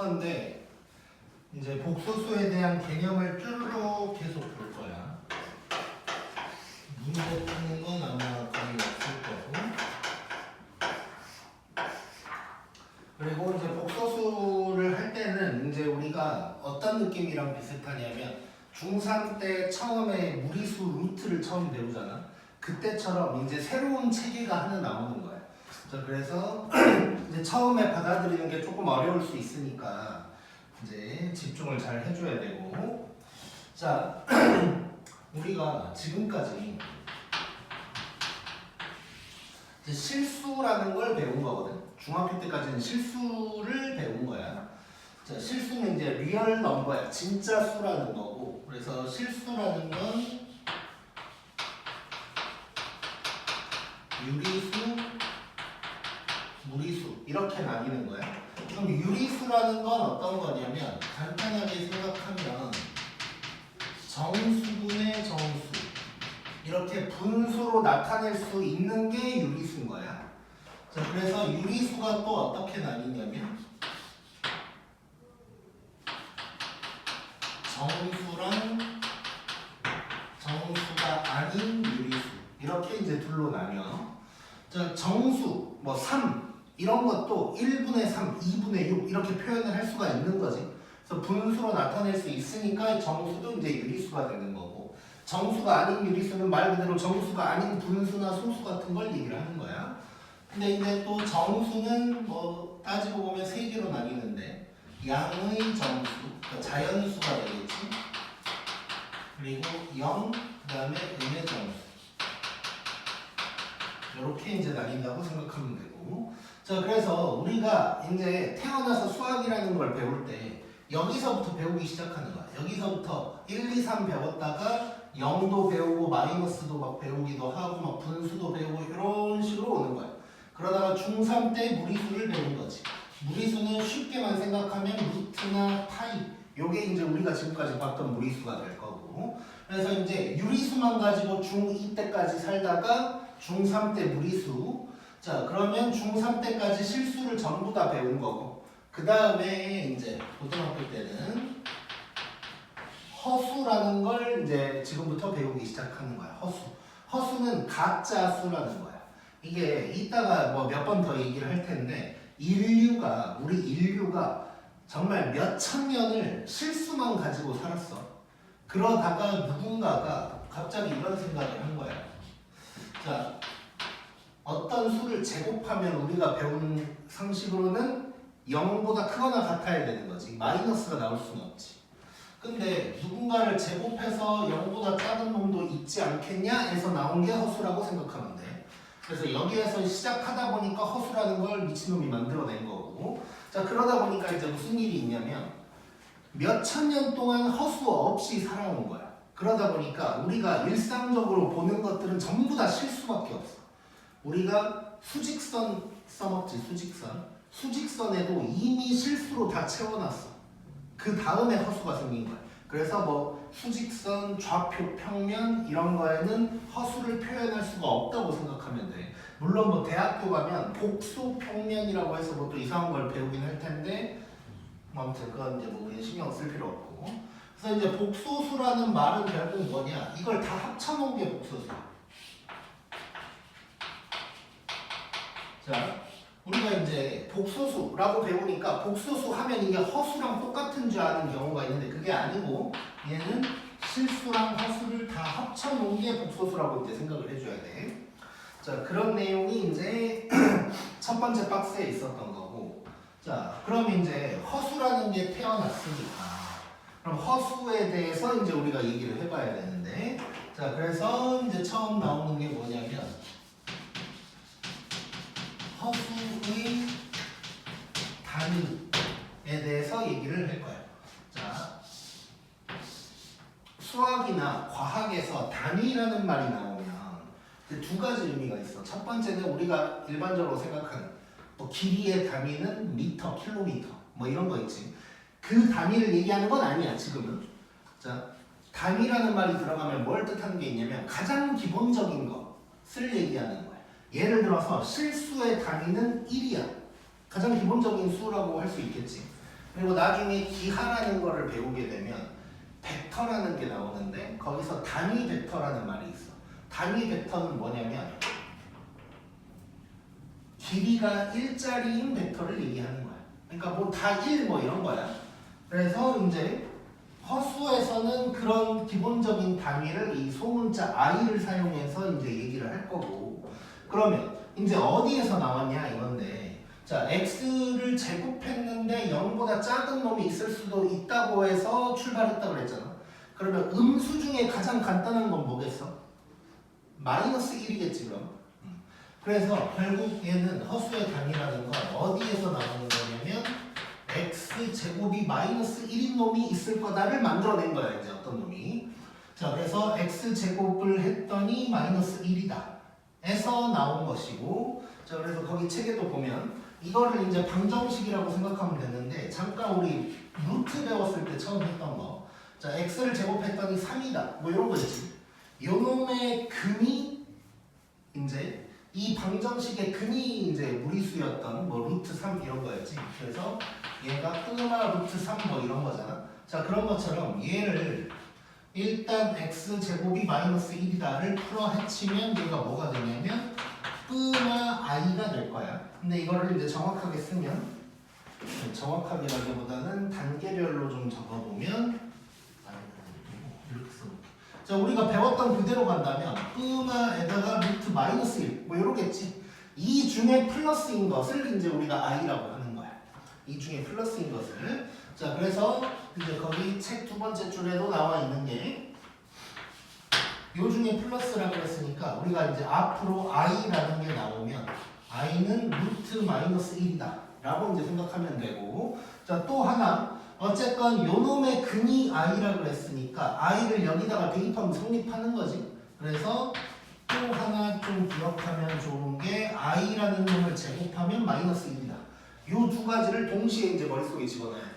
건데 이제 복소수에 대한 개념을 쭈르륵 계속 볼 거야. 문제 푸는 건 아마 거의 없을 거고. 그리고 이제 복소수를 할 때는 이제 우리가 어떤 느낌이랑 비슷하냐면 중3 때 처음에 무리수 루트를 처음 배우잖아. 그때처럼 이제 새로운 체계가 하나 나오는 거야. 자, 그래서 이제 처음에 받아들이는 게 조금 어려울 수 있으니까 이제 집중을 잘 해줘야 되고. 자, 우리가 지금까지 이제 실수라는 걸 배운 거거든. 중학교 때까지는 실수를 배운 거야. 자, 실수는 이제 리얼 넘버야. 진짜 수라는 거고. 그래서 실수라는 건 유리수, 무리수 이렇게 나뉘는 거야. 그럼 유리수라는 건 어떤 거냐면 간단하게 생각하면 정수분의 정수 이렇게 분수로 나타낼 수 있는 게 유리수인 거야. 자, 그래서 유리수가 또 어떻게 나뉘냐면 정수랑 정수가 아닌 유리수 이렇게 이제 둘로 나뉘어. 자, 정수 뭐 3 이런 것도 1분의 3, 2분의 6 이렇게 표현을 할 수가 있는 거지. 그래서 분수로 나타낼 수 있으니까 정수도 이제 유리수가 되는 거고, 정수가 아닌 유리수는 말 그대로 정수가 아닌 분수나 소수 같은 걸 얘기를 하는 거야. 근데 이제 또 정수는 뭐 따지고 보면 세 개로 나뉘는데 양의 정수, 그러니까 자연수가 되겠지. 그리고 0, 그 다음에 음의 정수. 이렇게 이제 나뉜다고 생각하면 되고. 자, 그래서 우리가 이제 태어나서 수학이라는 걸 배울 때 여기서부터 배우기 시작하는 거야. 여기서부터 1, 2, 3 배웠다가 0도 배우고 마이너스도 막 배우기도 하고 막 분수도 배우고 이런 식으로 오는 거야. 그러다가 중3 때 무리수를 배운 거지. 무리수는 쉽게만 생각하면 루트나 파이, 요게 이제 우리가 지금까지 봤던 무리수가 될 거고. 그래서 이제 유리수만 가지고 중2 때까지 살다가 중3 때 무리수. 자, 그러면 중3 때까지 실수를 전부 다 배운 거고, 그 다음에 이제 고등학교 때는 허수라는 걸 이제 지금부터 배우기 시작하는 거야. 허수. 허수는 가짜 수라는 거야. 이게 이따가 뭐 몇 번 더 얘기를 할 텐데, 우리 인류가 정말 몇 천 년을 실수만 가지고 살았어. 그러다가 누군가가 갑자기 이런 생각을 한 거야. 자, 어떤 수를 제곱하면 우리가 배운 상식으로는 0보다 크거나 같아야 되는 거지. 마이너스가 나올 수는 없지. 근데 누군가를 제곱해서 0보다 작은 놈도 있지 않겠냐 해서 나온 게 허수라고 생각하면 돼. 그래서 여기에서 시작하다 보니까 허수라는 걸 미친놈이 만들어낸 거고. 자, 그러다 보니까 이제 무슨 일이 있냐면 몇 천 년 동안 허수 없이 살아온 거야. 그러다 보니까 우리가 일상적으로 보는 것들은 전부 다 실수밖에 없어. 우리가 수직선 써먹지, 수직선에도 이미 실수로 다 채워놨어. 그 다음에 허수가 생긴 거야. 그래서 뭐 수직선, 좌표, 평면 이런 거에는 허수를 표현할 수가 없다고 생각하면 돼. 물론 뭐 대학교 가면 복수 평면이라고 해서 뭐 또 이상한 걸 배우긴 할 텐데, 아무튼 그건 이제 뭐 우리는 신경 쓸 필요 없고. 그래서 이제 복소수라는 말은 결국 뭐냐? 이걸 다 합쳐놓은 게 복소수야. 자, 우리가 이제 복소수라고 배우니까 복소수 하면 이게 허수랑 똑같은 줄 아는 경우가 있는데 그게 아니고 얘는 실수랑 허수를 다 합쳐놓은 게 복소수라고 이제 생각을 해줘야 돼. 자, 그런 내용이 이제 첫 번째 박스에 있었던 거고. 자, 그럼 이제 허수라는 게 태어났으니까 그럼 허수에 대해서 이제 우리가 얘기를 해봐야 되는데, 자, 그래서 이제 처음 나오는 게 뭐냐면 허수의 단위에 대해서 얘기를 할 거예요. 자, 수학이나 과학에서 단위라는 말이 나오면 두 가지 의미가 있어. 첫 번째는 우리가 일반적으로 생각하는 뭐 길이의 단위는 미터, 킬로미터 뭐 이런 거 있지. 그 단위를 얘기하는 건 아니야 지금은. 자, 단위라는 말이 들어가면 뭘 뜻하는 게 있냐면 가장 기본적인 것을 얘기하는 거야. 예를 들어서 실수의 단위는 1이야. 가장 기본적인 수라고 할 수 있겠지. 그리고 나중에 기하라는 거를 배우게 되면 벡터라는 게 나오는데 거기서 단위 벡터라는 말이 있어. 단위 벡터는 뭐냐면 길이가 1짜리인 벡터를 얘기하는 거야. 그러니까 뭐 다 1 뭐 이런 거야. 그래서 이제 허수에서는 그런 기본적인 단위를 이 소문자 i를 사용해서 이제 얘기를 할 거고, 그러면 이제 어디에서 나왔냐 이건데, 자 x를 제곱했는데 0보다 작은 놈이 있을 수도 있다고 해서 출발했다고 그랬잖아. 그러면 음수 중에 가장 간단한 건 뭐겠어? 마이너스 1이겠지 그럼. 그래서 결국 얘는 허수의 단위라는 건 어디에서 나오는 거냐면 x제곱이 마이너스 1인 놈이 있을 거다를 만들어낸 거야 이제 어떤 놈이. 자 그래서 x제곱을 했더니 마이너스 1이다 에서 나온 것이고, 자 그래서 거기 책에도 보면 이거를 이제 방정식이라고 생각하면 되는데, 잠깐 우리 루트 배웠을 때 처음 했던 거, 자 x를 제곱했더니 3이다 뭐 이런 거 있지. 요 놈의 근이 이제 이 방정식의 근이 이제 무리수였던 뭐 루트 3 이런 거였지. 그래서 얘가 끄마 루트 3 뭐 이런 거잖아. 자 그런 것처럼 얘를 일단 x제곱이 마이너스 1이다를 풀어 헤치면 얘가 뭐가 되냐면 끄마 i가 될 거야. 근데 이거를 이제 정확하게 쓰면, 정확하게라기보다는 단계별로 좀 적어보면 이렇게 써볼게. 자 우리가 배웠던 그대로 간다면 끄마에다가 루트 마이너스 1 뭐 이러겠지. 이 중에 플러스인 것을 이제 우리가 i라고 하는 거야. 이 중에 플러스인 것을. 자 그래서 이제 거기 책 두 번째 줄에도 나와 있는 게 요 중에 플러스라고 했으니까 우리가 이제 앞으로 i라는 게 나오면 i는 루트 마이너스 1이다 라고 이제 생각하면 되고, 자 또 하나 어쨌건 요 놈의 근이 i라고 했으니까 i를 여기다가 대입하면 성립하는 거지. 그래서 또 하나 좀 기억하면 좋은 게 i라는 놈을 제곱하면 마이너스 1이다. 요 두 가지를 동시에 이제 머릿속에 집어넣어야 돼.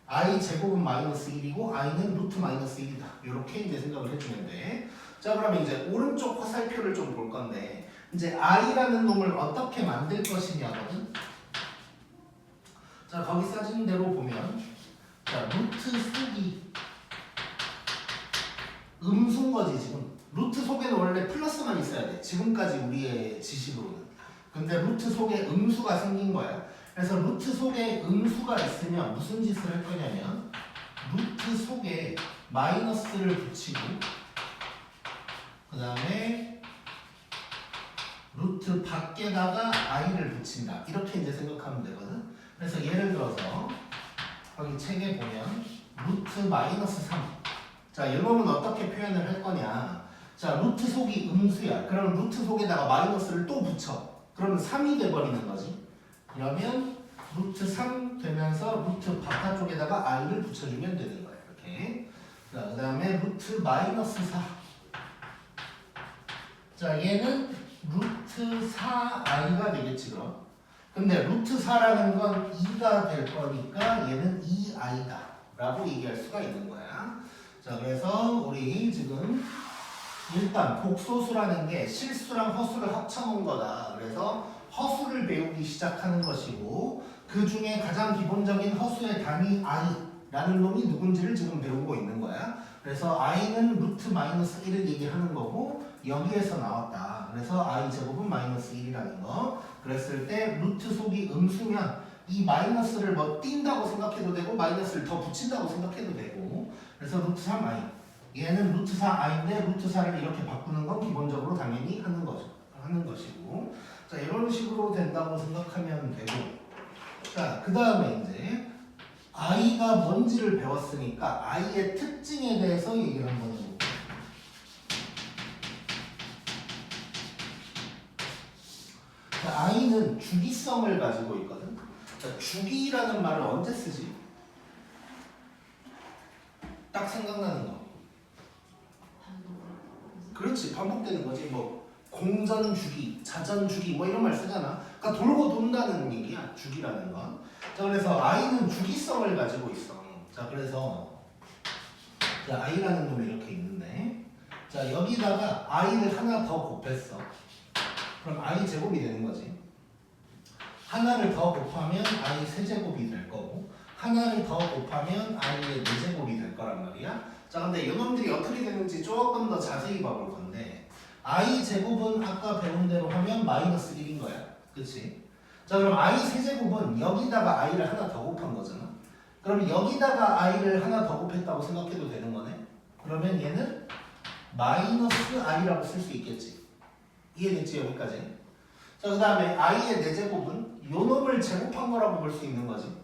i 제곱은 마이너스 1이고 i는 루트 마이너스 1이다. 이렇게 이제 생각을 해주면 돼. 자 그러면 이제 오른쪽 화살표를 좀 볼 건데, 이제 i라는 놈을 어떻게 만들 것이냐거든. 자 거기 써진 대로 보면, 자 루트 속이 음수인 거지 지금. 루트 속에는 원래 플러스만 있어야 돼 지금까지 우리의 지식으로는. 근데 루트 속에 음수가 생긴 거야. 그래서 루트 속에 음수가 있으면 무슨 짓을 할 거냐면 루트 속에 마이너스를 붙이고 그 다음에 루트 밖에다가 i를 붙인다. 이렇게 이제 생각하면 되거든. 그래서 예를 들어서 거기 책에 보면 루트 마이너스 3. 자 이놈은 어떻게 표현을 할 거냐. 자 루트 속이 음수야. 그럼 루트 속에다가 마이너스를 또 붙여. 그러면 3이 돼버리는 거지. 그러면 루트 3 되면서 루트 바깥쪽에다가 i를 붙여주면 되는 거야. 이렇게. 자, 그 다음에 루트 마이너스 4. 자, 얘는 루트 4i가 되겠지, 그럼. 근데 루트 4라는 건 2가 될 거니까 얘는 2i다. 라고 얘기할 수가 있는 거야. 자, 그래서 우리 지금 일단 복소수라는 게 실수랑 허수를 합쳐놓은 거다. 그래서 허수를 배우기 시작하는 것이고, 그 중에 가장 기본적인 허수의 단위 i라는 놈이 누군지를 지금 배우고 있는 거야. 그래서 i는 루트 마이너스 1을 얘기하는 거고, 여기에서 나왔다. 그래서 i 제곱은 마이너스 1이라는 거. 그랬을 때 루트 속이 음수면 이 마이너스를 뭐 띈다고 생각해도 되고 마이너스를 더 붙인다고 생각해도 되고, 그래서 루트 3i. 얘는 루트 4i인데 루트 4를 이렇게 바꾸는 건 기본적으로 당연히 하는 거죠. 하는 것이고. 자, 이런 식으로 된다고 생각하면 되고. 자, 그 다음에 이제 i가 뭔지를 배웠으니까 i의 특징에 대해서 얘기를 한번 해볼게요. 자, i는 주기성을 가지고 있거든. 자, 주기라는 말을 언제 쓰지? 딱 생각나는 거. 그렇지, 반복되는 거지. 뭐 공전 주기, 자전 주기 뭐 이런 말 쓰잖아. 그러니까 돌고 돈다는 얘기야, 주기라는 건. 자, 그래서 i는 주기성을 가지고 있어. 자, 그래서 자, i라는 놈이 이렇게 있는데, 자 여기다가 i를 하나 더 곱했어. 그럼 i 제곱이 되는 거지. 하나를 더 곱하면 i 세제곱이 될 거고, 하나를 더 곱하면 i의 4제곱이 될 거란 말이야. 자, 근데 이놈들이 어떻게 되는지 조금 더 자세히 봐볼 건데 i 제곱은 아까 배운 대로 하면 마이너스 1인 거야. 그치? 자, 그럼 i 세제곱은 여기다가 i를 하나 더 곱한 거잖아. 그럼 여기다가 i를 하나 더 곱했다고 생각해도 되는 거네. 그러면 얘는 마이너스 i라고 쓸 수 있겠지. 이해됐지 여기까지? 자, 그 다음에 i의 4제곱은 요 놈을 제곱한 거라고 볼 수 있는 거지.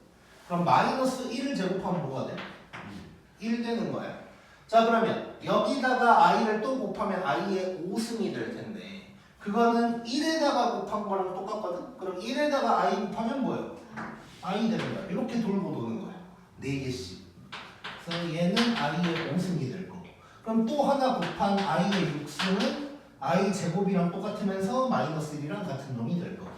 그럼 마이너스 1을 제곱하면 뭐가 돼? 1 되는 거야. 자, 그러면 여기다가 i를 또 곱하면 i의 5승이 될 텐데 그거는 1에다가 곱한 거랑 똑같거든? 그럼 1에다가 i 곱하면 뭐예요? i 되는 거야. 이렇게 돌고 도는 거야. 4개씩. 그래서 얘는 i의 5승이 될 거고 그럼 또 하나 곱한 i의 6승은 i 제곱이랑 똑같으면서 마이너스 1이랑 같은 놈이 될 거고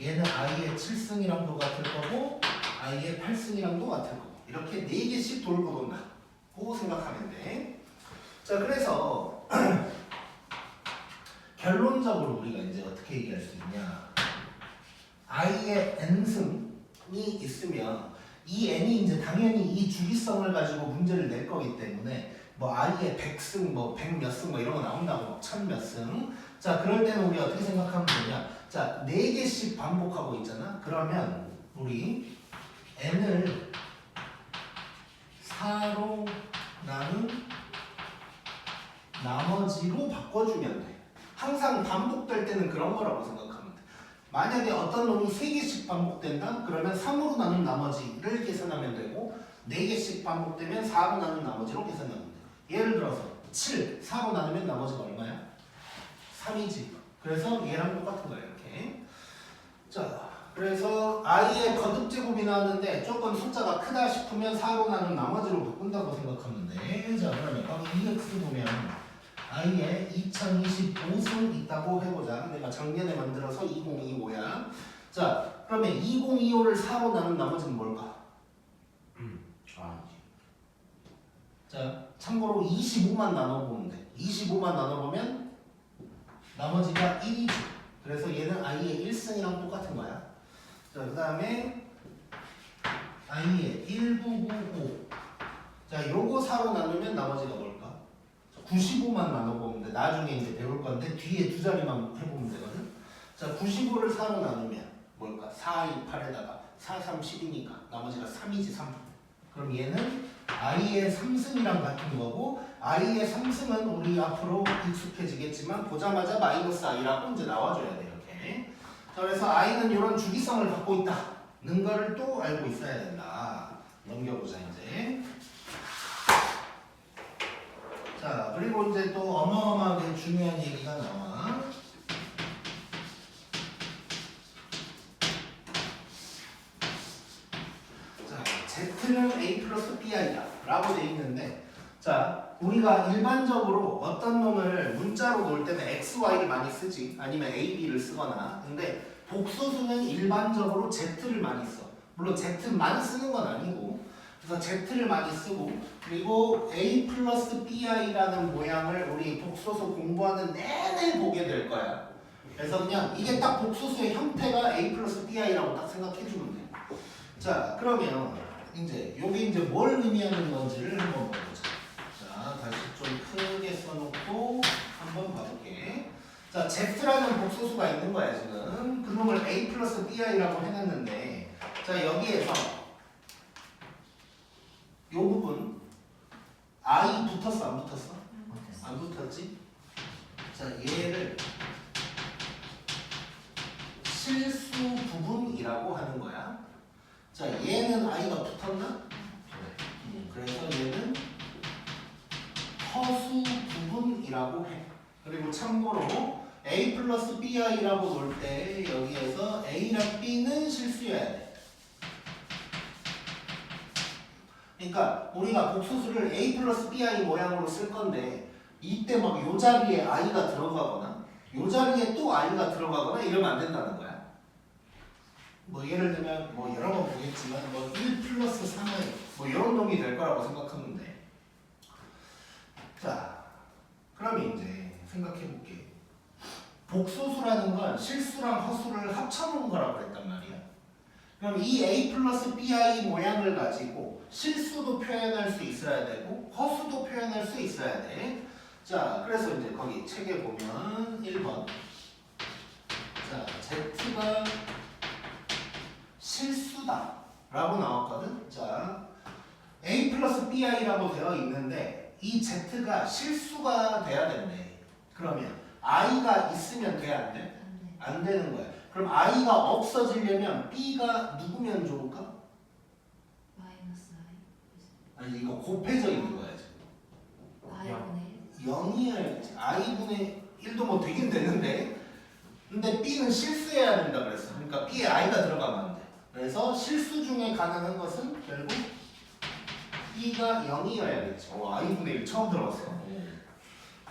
얘는 i의 7승이랑 똑같을 거고 i의 8승이랑 똑같을 거고 이렇게 4개씩 돌고 돈다. 그거 생각하면 돼. 자, 그래서 결론적으로 우리가 이제 어떻게 얘기할 수 있냐? i의 n승이 있으면 이 n이 이제 당연히 이 주기성을 가지고 문제를 낼 거기 때문에 뭐 i의 100승, 뭐 100 몇 승 뭐 이런 거 나온다고 1000 몇 승. 자, 그럴 때는 우리 어떻게 생각하면 되냐? 자, 4개씩 반복하고 있잖아. 그러면 우리 n을 4로 나눈 나머지로 바꿔주면 돼. 항상 반복될 때는 그런 거라고 생각하면 돼. 만약에 어떤 놈이 3개씩 반복된다? 그러면 3으로 나눈 나머지를 계산하면 되고 4개씩 반복되면 4로 나눈 나머지로 계산하면 돼. 예를 들어서 7, 4로 나누면 나머지가 얼마야? 3이지. 그래서 얘랑 똑같은 거야 이렇게. 자, 그래서 i의 거듭제곱이 나왔는데 조금 숫자가 크다 싶으면 4로 나눈 나머지로 바꾼다고 생각하면 돼. 자, 그러면 여기 EX 보면 i의 2025승 있다고 해보자. 내가 작년에 만들어서 2025야. 자, 그러면 2025를 4로 나눈 나머지는 뭘까? 자, 참고로 25만 나눠보면 돼. 25만 나눠보면 나머지가 1이지. 그래서 얘는 i의 1승이랑 똑같은 거야. 자, 그 다음에 i의 1995. 자, 요거 4로 나누면 나머지가 뭘까? 95만 나눠보면 돼. 나중에 이제 배울 건데 뒤에 두 자리만 해보면 되거든. 자, 95를 4로 나누면 뭘까? 4, 2, 8에다가 4, 3, 10이니까 나머지가 3이지 3. 그럼 얘는 i의 3승이랑 같은 거고 i의 3승은 우리 앞으로 익숙해지겠지만 보자마자 마이너스 i라고 이제 나와줘야 돼 이렇게. 자, 그래서 i는 이런 주기성을 갖고 있다는 거를 또 알고 있어야 된다. 넘겨보자 이제. 자, 그리고 이제 또 어마어마하게 중요한 얘기가 나와. Z는 A 플러스 BI다 라고 돼 있는데 자, 우리가 일반적으로 어떤 놈을 문자로 놓을 때는 XY를 많이 쓰지 아니면 A, B를 쓰거나 근데 복소수는 일반적으로 Z를 많이 써. 물론 Z만 쓰는 건 아니고 그래서 Z를 많이 쓰고 그리고 A 플러스 BI라는 모양을 우리 복소수 공부하는 내내 보게 될 거야. 그래서 그냥 이게 딱 복소수의 형태가 A 플러스 BI라고 딱 생각해주면 돼. 자, 그러면 이제 요게 이제 뭘 의미하는 건지를 한번 봐보자. 자, 다시 좀 크게 써놓고 한번 봐볼게. 자, Z라는 복소수가 있는 거야 지금. 그놈을 A 플러스 BI라고 해놨는데 자, 여기에서 요 부분 I 붙었어 안 붙었어? 안 붙었지? 자, 얘를 실수 부분이라고 하는 거야. 자, 얘는 i가 붙었나? 그래서 얘는 허수 부분이라고 해. 그리고 참고로 a 플러스 bi라고 놓을 때 여기에서 a랑 b는 실수여야 돼. 그러니까 우리가 복소수를 a 플러스 bi 모양으로 쓸 건데 이때 막 요 자리에 i가 들어가거나 요 자리에 또 i가 들어가거나 이러면 안 된다는 거야. 뭐 예를 들면 뭐 여러 번 보겠지만 뭐 1 플러스 3의 뭐 이런 놈이 될 거라고 생각하면 돼. 자, 그러면 이제 생각해 볼게. 복소수라는 건 실수랑 허수를 합쳐놓은 거라고 그랬단 말이야. 그럼 이 A 플러스 BI 모양을 가지고 실수도 표현할 수 있어야 되고 허수도 표현할 수 있어야 돼. 자, 그래서 이제 거기 책에 보면 1번. 자, Z가 실수다 라고 나왔거든. 자, A 플러스 BI라고 되어 있는데 이 Z가 실수가 돼야 된대. 그러면 I가 있으면 돼, 안 돼? 안 되는 거야. 그럼 I가 없어지려면 B가 누구면 좋을까? 마이너스 I. 아니 이거 곱해져 있는 거야 지금. I분의 0이어야지. I분의 1도 뭐 되긴 되는데 근데 B는 실수해야 된다 그랬어. 그러니까 B에 I가 들어가면 안 돼. 그래서 실수 중에 가능한 것은 결국 B가 0이어야겠지. I분의 1 처음 들어봤어.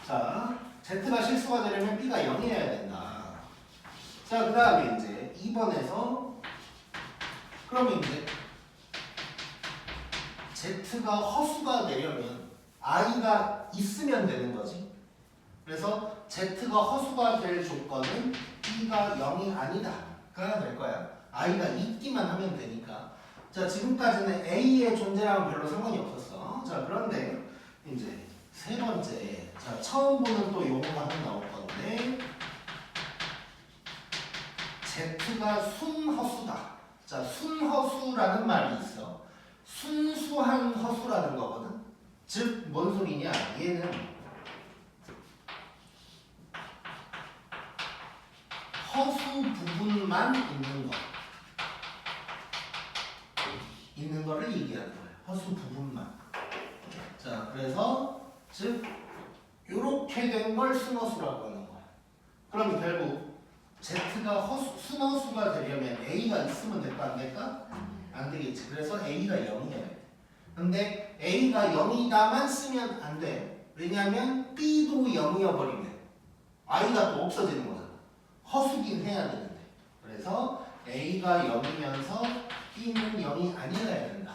자, Z가 실수가 되려면 B가 0이어야 된다. 자, 그 다음에 이제 2번에서 그러면 이제 Z가 허수가 되려면 I가 있으면 되는 거지. 그래서 Z가 허수가 될 조건은 B가 0이 아니다가 될 거야. I가 있기만 하면 되니까. 자, 지금까지는 A의 존재랑은 별로 상관이 없었어. 자, 그런데 이제 세 번째. 자, 처음 보는 또 용어가 하나 나올 건데 Z가 순허수다. 자, 순허수라는 말이 있어. 순수한 허수라는 거거든. 즉, 뭔 소리냐? 얘는 허수 부분만 있는 거. 있는 거를 얘기하는 거예요. 허수 부분만. 자, 그래서 즉 요렇게 된 걸 순허수라고 하는 거야. 그럼 결국 Z가 순허수가 되려면 A가 있으면 될까 안 될까? 안 되겠지. 그래서 A가 0이어야 돼. 근데 A가 0이다만 쓰면 안 돼. 왜냐하면 B도 0이어 버리면 I가 또 없어지는 거잖아. 허수긴 해야 되는데. 그래서 A가 0이면서 B는 0이 아니어야 된다.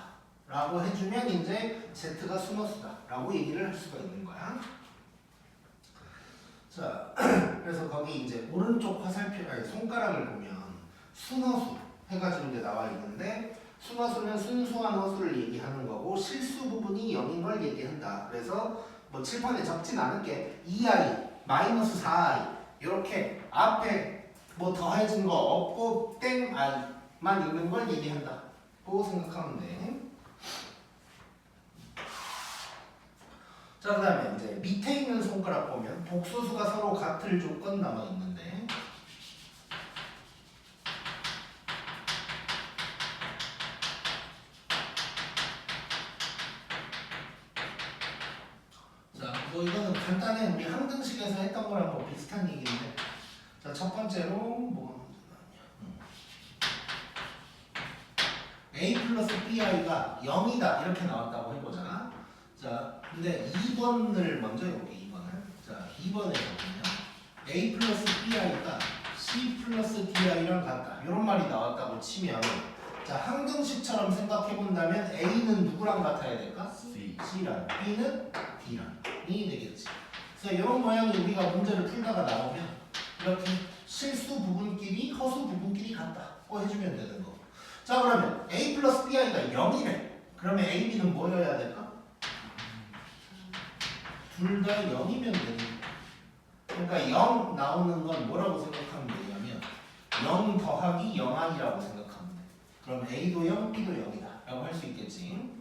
라고 해주면 이제 Z가 순허수다. 라고 얘기를 할 수가 있는 거야. 자, 그래서 거기 이제 오른쪽 화살표, 아니 손가락을 보면 순허수 해가지고 이제 나와 있는데 순허수는 순수한 허수를 얘기하는 거고 실수 부분이 0인 걸 얘기한다. 그래서 뭐 칠판에 적진 않을게 2i, 마이너스 4i 이렇게 앞에 뭐 더해진 거 없고 땡 i만 있는 걸 얘기한다. 고 생각하면 돼. 자, 그 다음에 이제 밑에 있는 손가락 보면 복소수가 서로 같을 조건 남아 있는데 자, 뭐 이거는 간단해. 우리 항등식에서 했던 거랑 뭐 비슷한 얘기인데 자, 첫 번째로 뭐 A 플러스 BI가 0이다 이렇게 나왔다고 해보자. 자, 근데 2번을 먼저 여기 2번을 자 2번에 보면 A 플러스 BI가 C 플러스 DI랑 같다 이런 말이 나왔다고 치면 자 항등식처럼 생각해 본다면 A는 누구랑 같아야 될까? C랑 B는 D랑이 되겠지. 그래서 이런 모양이 우리가 문제를 풀다가 나오면 이렇게 실수 부분끼리 허수 부분끼리 같다고 해주면 되는 거. 자 그러면 A 플러스 BI가 0이래. 그러면 A, B는 뭐여야 될까? 둘 다 0이면 되는 거야. 그러니까 0 나오는 건 뭐라고 생각하면 되냐면 0 더하기 0i라고 생각하면 돼. 그럼 A도 0, B도 0이다 라고 할 수 있겠지.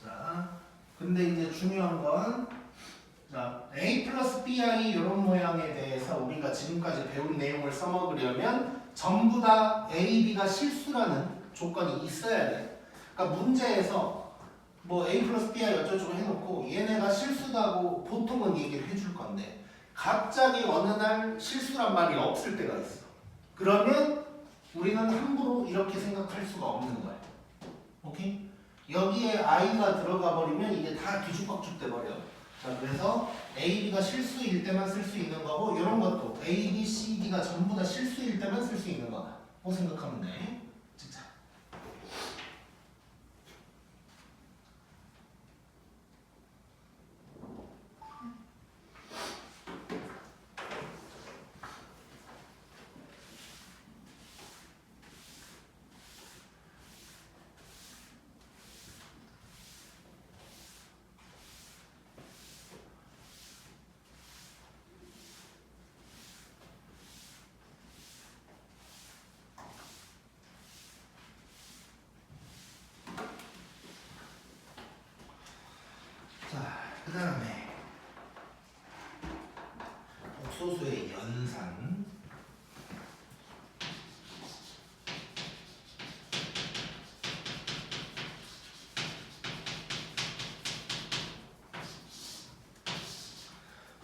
자, 근데 이제 중요한 건 자, A 플러스 BI 이런 모양에 대해서 우리가 지금까지 배운 내용을 써먹으려면 전부 다 A, B가 실수라는 조건이 있어야 돼. 그러니까 문제에서 뭐 A 플러스 BI 어쩌고저쩌고 해놓고 얘네가 실수다고 보통은 얘기를 해줄 건데 갑자기 어느 날 실수란 말이 없을 때가 있어. 그러면 우리는 함부로 이렇게 생각할 수가 없는 거야. 오케이? 여기에 I가 들어가 버리면 이게 다 뒤죽박죽 돼 버려. 자, 그래서 A, B가 실수일 때만 쓸 수 있는 거고 이런 것도 A, B, C, D가 전부 다 실수일 때만 쓸 수 있는 거다. 고 생각하면 돼. 자. 그 다음에 복소수의 연산.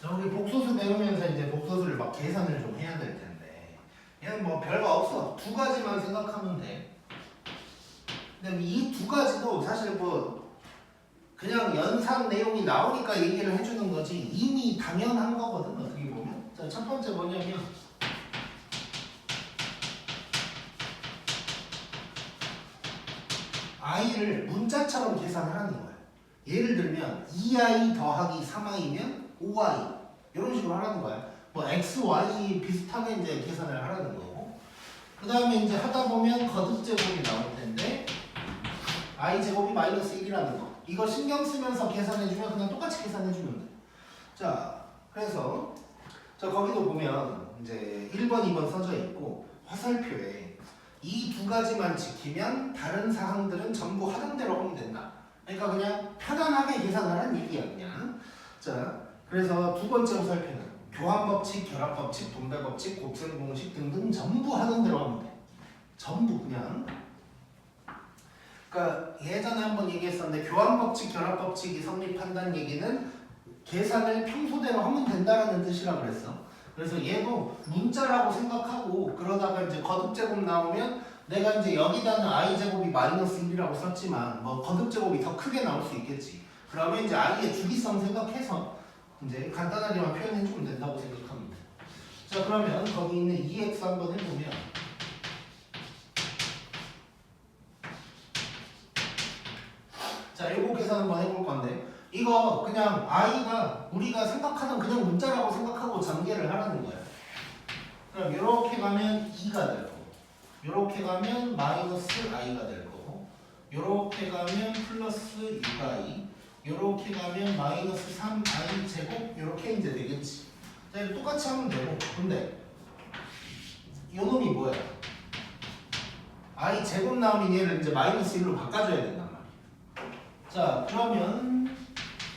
자, 우리 복소수 배우면서 이제 복소수를 막 계산을 좀 해야 될 텐데, 얘는 뭐 별거 없어. 두 가지만 생각하면 돼. 근데 이 두 가지도 사실 뭐 그냥 연산 내용이 나오니까 얘기를 해주는 거지 이미 당연한 거거든, 어떻게 보면. 자, 첫 번째 뭐냐면 i를 문자처럼 계산을 하는 거야. 예를 들면 2i 더하기 3i면 5i 이런 식으로 하라는 거야. 뭐 x, y 비슷하게 이제 계산을 하라는 거고. 그 다음에 이제 하다 보면 거듭제곱이 나올 텐데 i 제곱이 마이너스 1이라는 거. 이거 신경 쓰면서 계산해주면 그냥 똑같이 계산해주면 돼. 자, 그래서 자 거기도 보면 이제 1번, 2번 써져 있고 화살표에 이 두 가지만 지키면 다른 사항들은 전부 하던 대로 하면 된다. 그러니까 그냥 편안하게 계산하라는 얘기야 그냥. 자, 그래서 두 번째 화살표는 교환법칙, 결합법칙, 분배법칙, 곱셈공식 등등 전부 하던 대로 하면 돼. 전부 그냥. 그러니까 예전에 한번 얘기했었는데 교환법칙, 결합법칙이 성립한다는 얘기는 계산을 평소대로 하면 된다라는 뜻이라 그랬어. 그래서 얘도 문자라고 생각하고 그러다가 이제 거듭제곱 나오면 내가 이제 여기다는 i제곱이 마이너스 1이라고 썼지만 뭐 거듭제곱이 더 크게 나올 수 있겠지. 그러면 이제 i의 주기성 생각해서 이제 간단하게만 표현해주면 된다고 생각합니다. 자, 그러면 거기 있는 2x 한번 해보면 자, 요거 계산 한번 해볼 건데 이거 그냥 i가 우리가 생각하는 그냥 문자라고 생각하고 전개를 하라는 거야. 그럼 이렇게 가면 2가 될 거고, 이렇게 가면 마이너스 i가 될 거고, 이렇게 가면 플러스 6i, 이렇게 가면 마이너스 3i 제곱 이렇게 이제 되겠지. 자, 이거 똑같이 하면 되고, 근데 이 놈이 뭐야? i 제곱 나오면 얘를 이제 마이너스 1로 바꿔줘야 된단 말이야. 자, 그러면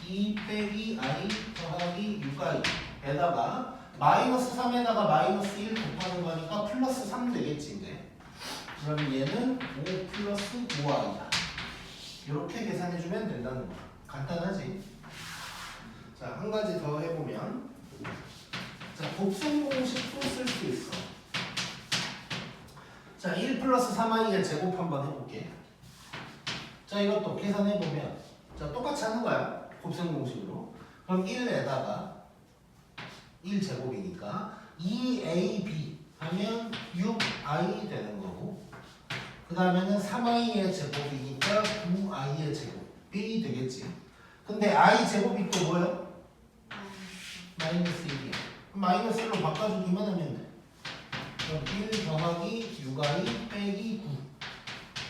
2 빼기 i 더하기 6i에다가 마이너스 3에다가 마이너스 1 곱하는 거니까 플러스 3 되겠지 이제. 그러면 얘는 5 플러스 5i다. 이렇게 계산해주면 된다는 거야. 간단하지? 자, 한 가지 더 해보면 자, 곱셈 공식도 쓸 수 있어. 자, 1 플러스 3i의 제곱 한번 해볼게. 자, 이것도 계산해보면 자, 똑같이 하는 거야. 곱셈 공식으로. 그럼 1에다가 1제곱이니까 2ab 하면 6i 되는 거고, 그 다음에는 3i의 제곱이니까 9i의 제곱이 되겠지. 근데 i 제곱이 또 뭐예요? 마이너스 1이야. 마이너스 1로 바꿔주기만 하면 돼. 그럼 1 더하기 6i 빼기 9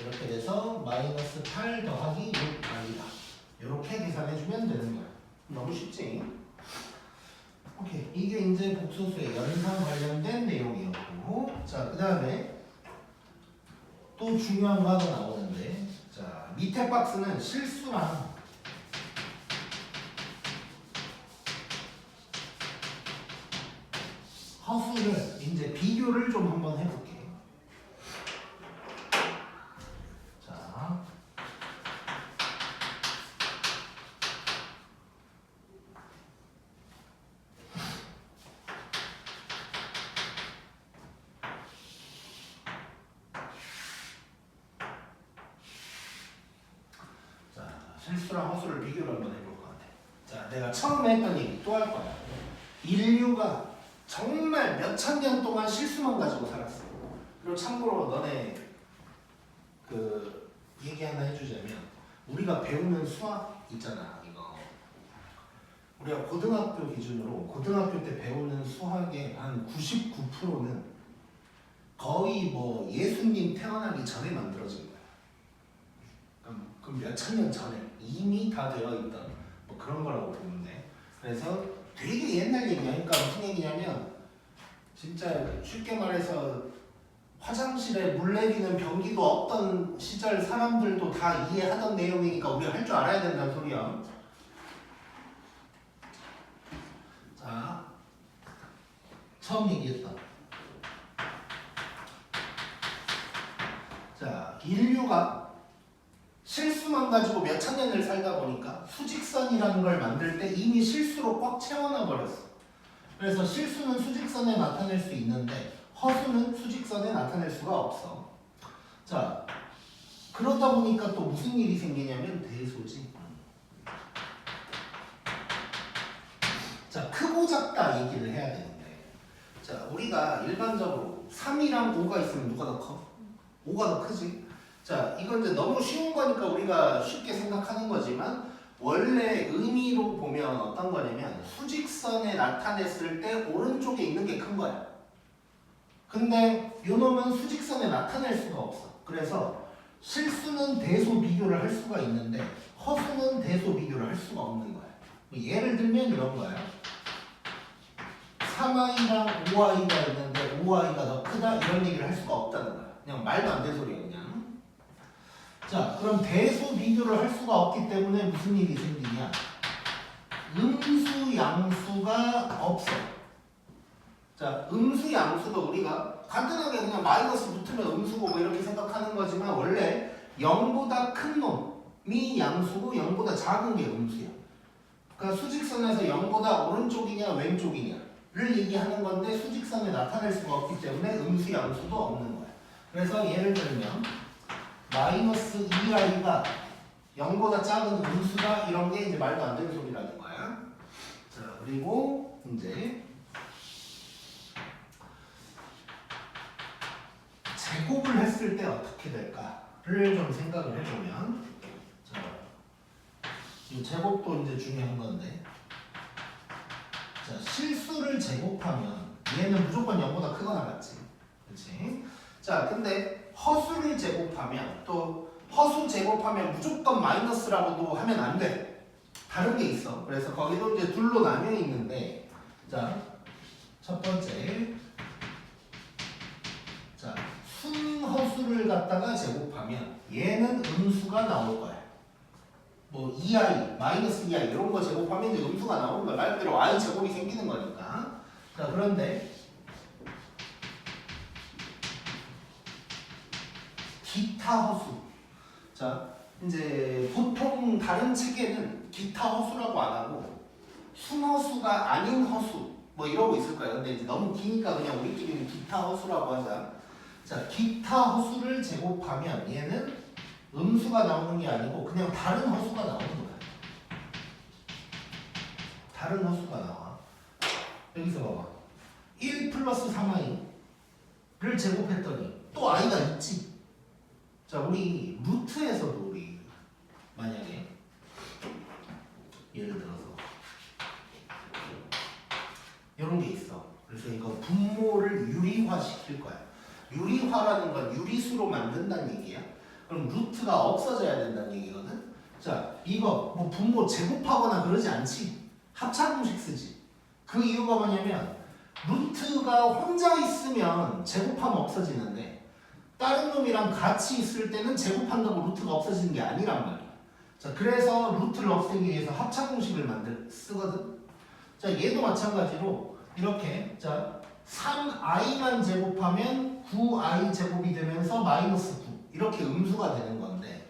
이렇게 돼서 마이너스 8 더하기 6i다. 이렇게 계산해주면 되는 거야. 너무 쉽지? 오케이. 이게 이제 복소수의 연산 관련된 내용이었고, 자, 그 다음에 또 중요한 거 하나 나오는데, 자, 밑에 박스는 실수랑 허수를 이제 비교를 좀 한번 해볼게. 자, 실수랑 허수를 비교를 한번 해볼 것 같아. 자, 내가 처음에 했던 얘기 또 할 거야. 인류가 정말 몇천 년 동안 실수만 가지고 살았어. 그리고 참고로 너네 그 얘기 하나 해주자면, 우리가 배우는 수학 있잖아, 이거. 우리가 고등학교 기준으로 고등학교 때 배우는 수학의 한 99%는 거의 뭐 예수님 태어나기 전에 만들어진 거야. 그럼 몇천 년 전에 이미 다 되어 있던 뭐 그런 거라고 보면 돼. 그래서 되게 옛날 얘기야. 그러니까 무슨 얘기냐면 진짜 쉽게 말해서 화장실에 물 내리는 변기도 없던 시절 사람들도 다 이해하던 내용이니까 우리가 할 줄 알아야 된다는 소리야. 자, 처음 얘기했던. 자, 인류가 실수만 가지고 몇 천 년을 살다 보니까 수직선이라는 걸 만들 때 이미 실수로 꽉 채워놔 버렸어. 그래서 실수는 수직선에 나타낼 수 있는데 허수는 수직선에 나타낼 수가 없어. 자, 그러다 보니까 또 무슨 일이 생기냐면 대소지. 자, 크고 작다 얘기를 해야 되는데, 자, 우리가 일반적으로 3이랑 5가 있으면 누가 더 커? 5가 더 크지? 자, 이건 이제 너무 쉬운 거니까 우리가 쉽게 생각하는 거지만 원래 의미로 보면 어떤 거냐면 수직선에 나타냈을 때 오른쪽에 있는 게 큰 거야. 근데 요놈은 수직선에 나타낼 수가 없어. 그래서 실수는 대소 비교를 할 수가 있는데 허수는 대소 비교를 할 수가 없는 거야. 예를 들면 이런 거야. 3i랑 5i가 있는데 5i가 더 크다 이런 얘기를 할 수가 없다는 거야. 그냥 말도 안 되는 소리야 그냥. 자, 그럼 대소 비교를 할 수가 없기 때문에 무슨 일이 생기냐? 음수 양수가 없어. 자, 음수 양수도 우리가 간단하게 그냥 마이너스 붙으면 음수고 뭐 이렇게 생각하는 거지만 원래 0보다 큰 놈이 양수고 0보다 작은 게 음수야. 그러니까 수직선에서 0보다 오른쪽이냐 왼쪽이냐를 얘기하는 건데 수직선에 나타낼 수가 없기 때문에 음수 양수도 없는 거야. 그래서 예를 들면 마이너스 2i가 0보다 작은 음수다 이런 게 이제 말도 안 되는 소리라는 거야. 자, 그리고 이제 제곱을 했을 때 어떻게 될까를 좀 생각을 해보면, 자, 이 제곱도 이제 중요한 건데, 자, 실수를 제곱하면 얘는 무조건 0보다 크거나 같지, 그렇지? 자, 근데 허수를 제곱하면 또 허수 제곱하면 무조건 마이너스라고도 하면 안 돼. 다른 게 있어. 그래서 거기도 이제 둘로 나뉘어 있는데, 자, 첫 번째, 자, 순허수를 갖다가 제곱하면 얘는 음수가 나올 거야. 뭐 2i, 마이너스 2i 이런 거 제곱하면 이제 음수가 나오는 거야. 말 그대로 i 제곱이 생기는 거니까. 자, 그런데 기타 허수. 자, 이제 보통 다른 책에는 기타 허수라고 안 하고 순허수가 아닌 허수 뭐 이러고 있을 거예요. 근데 이제 너무 기니까 그냥 우리끼리는 기타 허수라고 하자. 자, 기타 허수를 제곱하면 얘는 음수가 나오는 게 아니고 그냥 다른 허수가 나오는 거야. 다른 허수가 나와. 여기서 봐봐. 1 플러스 3i를 제곱했더니 또 i가 있지. 자, 우리 루트에서도 우리 만약에 예를 들어서 이런 게 있어. 그래서 이거 분모를 유리화 시킬 거야. 유리화라는 건 유리수로 만든다는 얘기야. 그럼 루트가 없어져야 된다는 얘기거든. 자, 이거 뭐 분모 제곱하거나 그러지 않지. 합차공식 쓰지. 그 이유가 뭐냐면 루트가 혼자 있으면 제곱하면 없어지는데 다른 놈이랑 같이 있을 때는 제곱한다고 루트가 없어지는 게 아니란 말이야. 자, 그래서 루트를 없애기 위해서 합차공식을 쓰거든. 자, 얘도 마찬가지로 이렇게, 자, 3i만 제곱하면 9i 제곱이 되면서 마이너스 9 이렇게 음수가 되는 건데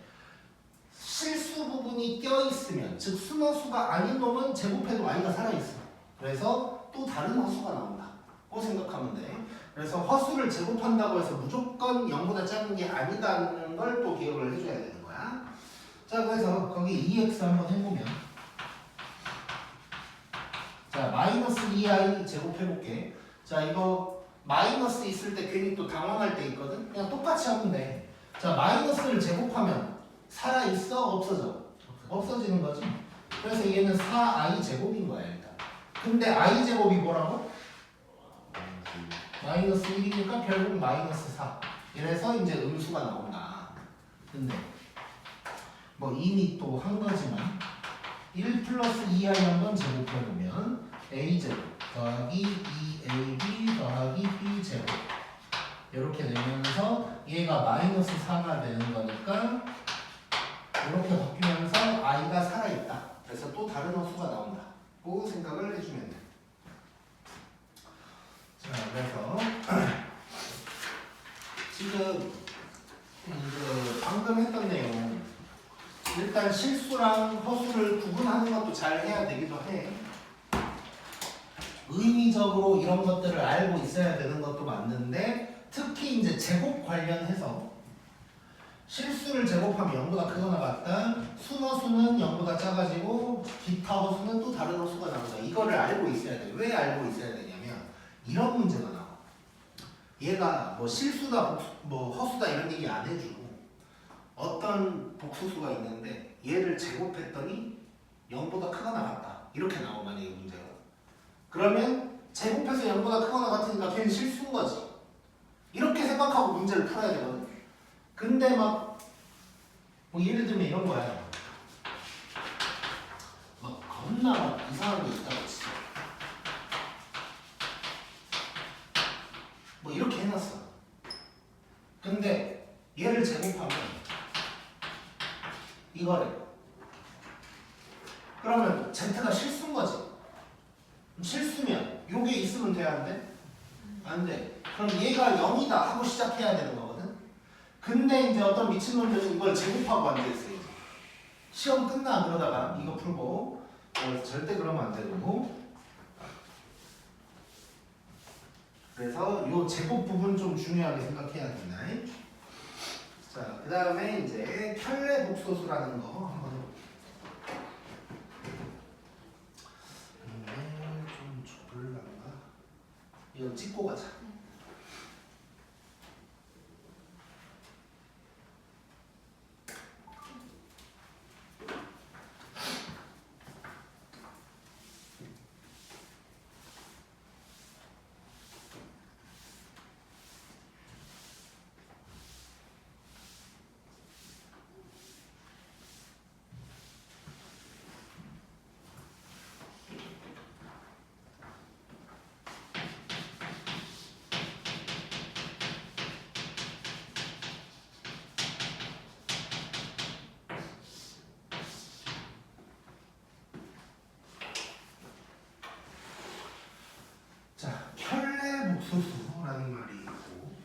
실수 부분이 껴있으면, 즉 순허수가 아닌 놈은 제곱해도 i가 살아있어. 그래서 또 다른 허수가 나온다고 생각하면 돼. 그래서 허수를 제곱한다고 해서 무조건 0보다 작은 게 아니다는 걸 또 기억을 해줘야 되는 거야. 자, 그래서 거기 2x 한번 해보면, 자, 마이너스 2i 제곱해볼게. 자, 이거 마이너스 있을 때 괜히 또 당황할 때 있거든. 그냥 똑같이 하면 돼. 자, 마이너스를 제곱하면 살아있어? 없어져? 없어지는 거지. 그래서 얘는 4i 제곱인 거야 일단. 근데 i 제곱이 뭐라고? 마이너스 1이니까 결국 마이너스 4. 이래서 이제 음수가 나온다. 근데 뭐 이미 또 한 거지만 1 플러스 2i 한번 제곱해보면 a제곱 더하기 2ab 더하기 b제곱 이렇게 되면서 얘가 마이너스 4가 되는 거니까 이렇게 바뀌면서 i가 살아있다. 그래서 또 다른 허수가 나온다. 그 생각을 해주면 돼. 방금 했던 내용 일단 실수랑 허수를 구분하는 것도 잘 해야 되기도 해. 의미적으로 이런 것들을 알고 있어야 되는 것도 맞는데 특히 이제 제곱 관련해서 실수를 제곱하면 0보다 크거나 같다. 순허수는 0보다 작아지고 기타 허수는 또 다른 허수가 나온다. 이거를 알고 있어야 돼. 왜 알고 있어야 되냐면 이런 문제가 나와. 얘가 뭐 실수다 뭐 허수다 이런 얘기 안 해주고 어떤 복수수가 있는데 얘를 제곱했더니 0보다 크거나 같다. 이렇게 나오 만약에 문제가. 그러면 제곱해서 0보다 크거나 같으니까 걔는 실수인 거지. 이렇게 생각하고 문제를 풀어야 되거든. 근데 막 뭐 예를 들면 이런 거야. 막 겁나 이상한 게 있다고 치. 뭐 이렇게 해놨어. 근데 얘를 제곱하면 이거래. 그러면 Z가 실수인 거지. 실수면 요게 있으면 돼야 안 돼? 안 돼. 그럼 얘가 0이다 하고 시작해야 되는 거거든. 근데 이제 어떤 미친놈들은 이걸 제곱하고 앉아있어요. 시험 끝나 그러다가 이거 풀고 절대 그러면 안 되고. 그래서 요 제곱 부분 좀 중요하게 생각해야 된다. 자, 그 다음에 이제 편례복소수라는 거 한번 해볼게요. 근데 좀 좁을란가? 이거 찍고 가자. 자, 편례복소수라는 말이 있고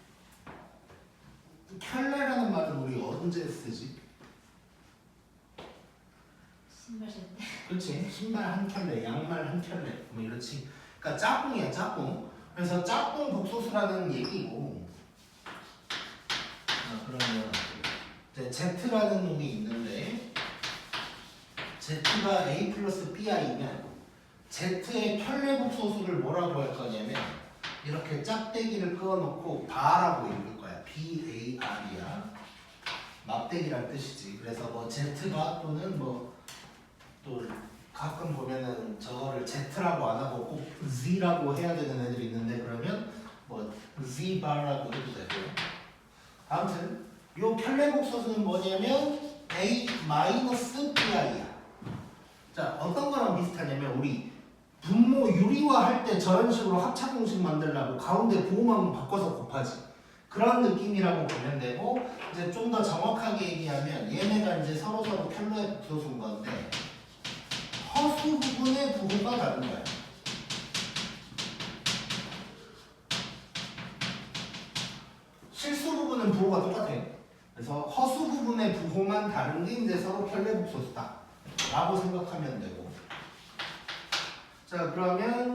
편례라는 말은 우리 언제 쓰지? 신발 살 때. 그렇지. 신발 한 켤레, 양말 한 켤레 뭐 이렇지. 그러니까 짝꿍이야 짝꿍. 그래서 짝꿍 복소수라는 얘기고. 그러면 이제 Z라는 놈이 있는데 Z가 A 플러스 BI면 Z의 편례복소수를 뭐라고 할 거냐면 이렇게 짝대기를 그어놓고 바라고 읽을 거야. BAR이야. 막대기란 뜻이지. 그래서 뭐 Z바 또는 뭐 또 가끔 보면은 저거를 Z라고 안 하고 꼭 Z라고 해야 되는 애들이 있는데 그러면 뭐 Z바라고 해도 되고요. 아무튼 요 편례복소수는 뭐냐면 A-BI야. 자, 어떤 거랑 비슷하냐면 우리 분모 유리화 할 때 저런 식으로 합차 공식 만들려고 가운데 부호만 바꿔서 곱하지. 그런 느낌이라고 보면 되고 이제 좀 더 정확하게 얘기하면 얘네가 이제 서로 편례복소수인 건데 허수 부분의 부호가 다른 거야. 실수 부분은 부호가 똑같아. 그래서 허수 부분의 부호만 다른 게 이제 서로 편례복소수다 라고 생각하면 되고. 자, 그러면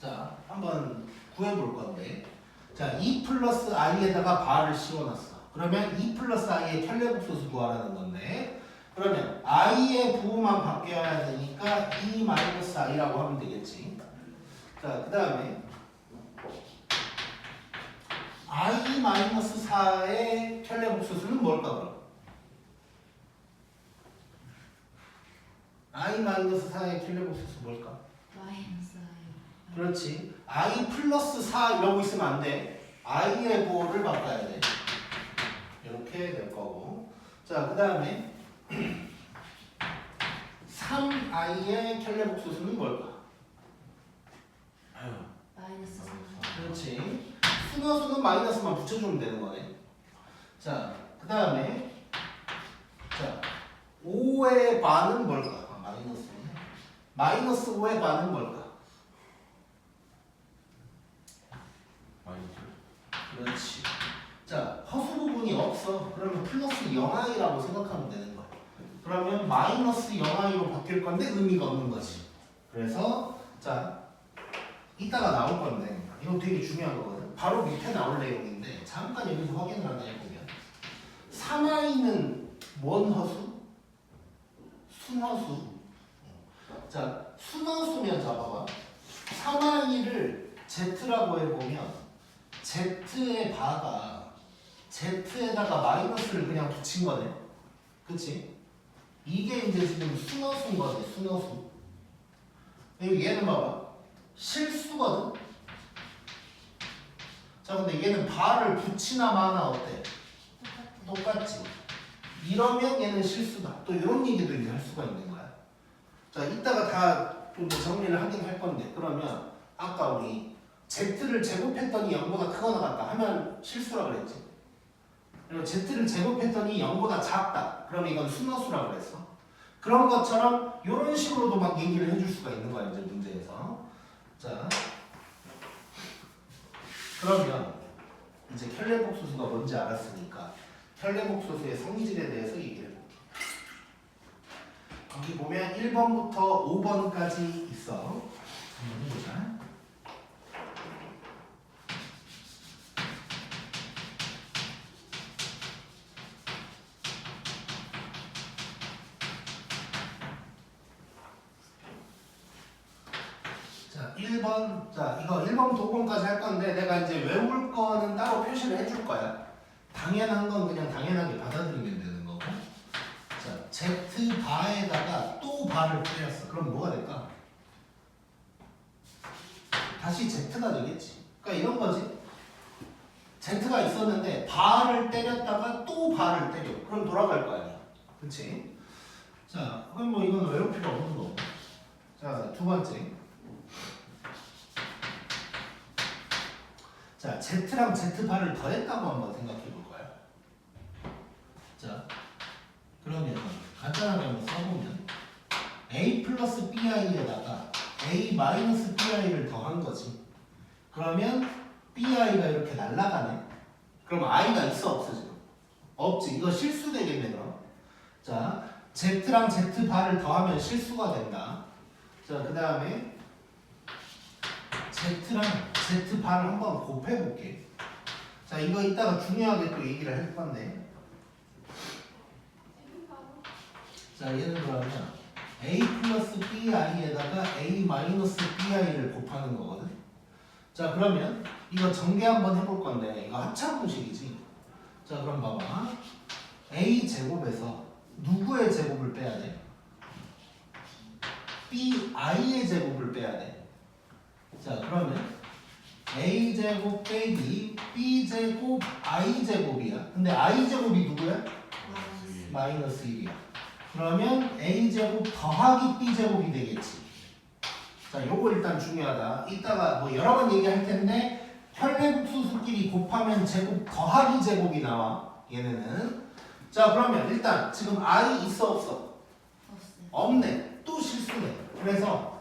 자, 한번 구해볼 건데 자, 2 플러스 i에다가 바를 씌워놨어. 그러면 2 플러스 i의 편례복소수 구하라는 건데 그러면 i의 부호만 바뀌어야 되니까 2 마이너스 i라고 하면 되겠지. 자, 그 다음에 i 마이너스 4의 편례복소수는 뭘까 그럼? i 마이너스 4의 편례복소수 뭘까? 마이너스 I. 그렇지. i 플러스 4 이러고 있으면 안 돼. i의 부호를 바꿔야 돼. 이렇게 될 거고. 자, 그 다음에 3i의 편례복소수는 뭘까? 마이너스 3. 그렇지. 순허수는 마이너스만 붙여주면 되는 거네. 자, 그 다음에 자 5의 반은 뭘까? 마이너스네. 마이너스 5의 반은 뭘까? 마이너스 그렇지. 자, 허수 부분이 없어. 그러면 플러스 0i라고 생각하면 되는 거야. 그러면 마이너스 0i로 바뀔 건데 의미가 없는 거지. 그래서 자, 이따가 나올 건데 이거 되게 중요한 거거든. 바로 밑에 나올 내용인데 잠깐 여기서 확인을 하나 해보면 3i는 뭔 허수? 순허수. 자, 순허수면 잡아봐. 3i를 z라고 해보면 z의 바가 z에다가 마이너스를 그냥 붙인 거네. 그치? 이게 이제 지금 순허수인 거네. 순허수. 그리고 얘는 봐봐. 실수거든? 자, 근데 얘는 바를 붙이나 마나 어때? 똑같아. 똑같지. 이러면 얘는 실수다. 또 이런 얘기도 이제 할 수가 있는 거야. 자, 이따가 다 좀 정리를 하긴 할 건데, 그러면 아까 우리 z를 제곱했더니 0보다 크거나 같다 하면 실수라 그랬지. 그리고 z를 제곱했더니 0보다 작다. 그러면 이건 순허수라 그랬어. 그런 것처럼 이런 식으로도 막 얘기를 해줄 수가 있는 거야, 이제 문제에서. 자, 그러면 이제 켈레복소수가 뭔지 알았으니까 켈레복소수의 성질에 대해서 얘기를 해볼게. 여기 보면 1번부터 5번까지 있어. 한번 해보자. 자, 1번. 자, 이거 1번부터 5번까지 할 건데 내가 이제 외울 거는 따로 표시를 해줄 거야. 당연한 건 그냥 당연하게 받아들이면 되는 거고. 자, z 바에다가 또 바를 때렸어. 그럼 뭐가 될까? 다시 z가 되겠지. 그러니까 이런 거지. z가 있었는데 바를 때렸다가 또 바를 때려. 그럼 돌아갈 거 아니야. 그치? 자, 그럼 뭐 이건 외울 필요 없는 거고. 자, 두 번째. 자, z랑 z바를 더했다고 한번 생각해 볼 거야. 자, 그러면 간단하게 한번 써보면 a 플러스 bi에다가 a 마이너스 bi를 더한 거지. 그러면 bi가 이렇게 날아가네. 그럼 i가 있어 없어 지금? 없지. 이거 실수 되겠네 그럼. 자, z랑 z바를 더하면 실수가 된다. 자, 그 다음에 z랑 z바를 한번 곱해볼게. 자, 이거 이따가 중요하게 또 얘기를 할 건데. 자, 얘는 그러면 a 플러스 bi에다가 a 마이너스 bi를 곱하는 거거든. 자, 그러면 이거 전개 한번 해볼 건데 이거 합차공식이지. 자, 그럼 봐봐. a 제곱에서 누구의 제곱을 빼야 돼? bi의 제곱을 빼야 돼. 자, 그러면 a 제곱 빼기 b 제곱 i 제곱이야. 근데 i 제곱이 누구야? 마이너스 1이야. 그러면 a 제곱 더하기 b 제곱이 되겠지. 자, 요거 일단 중요하다. 이따가 뭐 여러 번 얘기할 텐데 혈내국수수끼리 곱하면 제곱 더하기 제곱이 나와. 얘네는. 자, 그러면 일단 지금 i 있어 없어? 없어요. 없네. 또 실수네. 그래서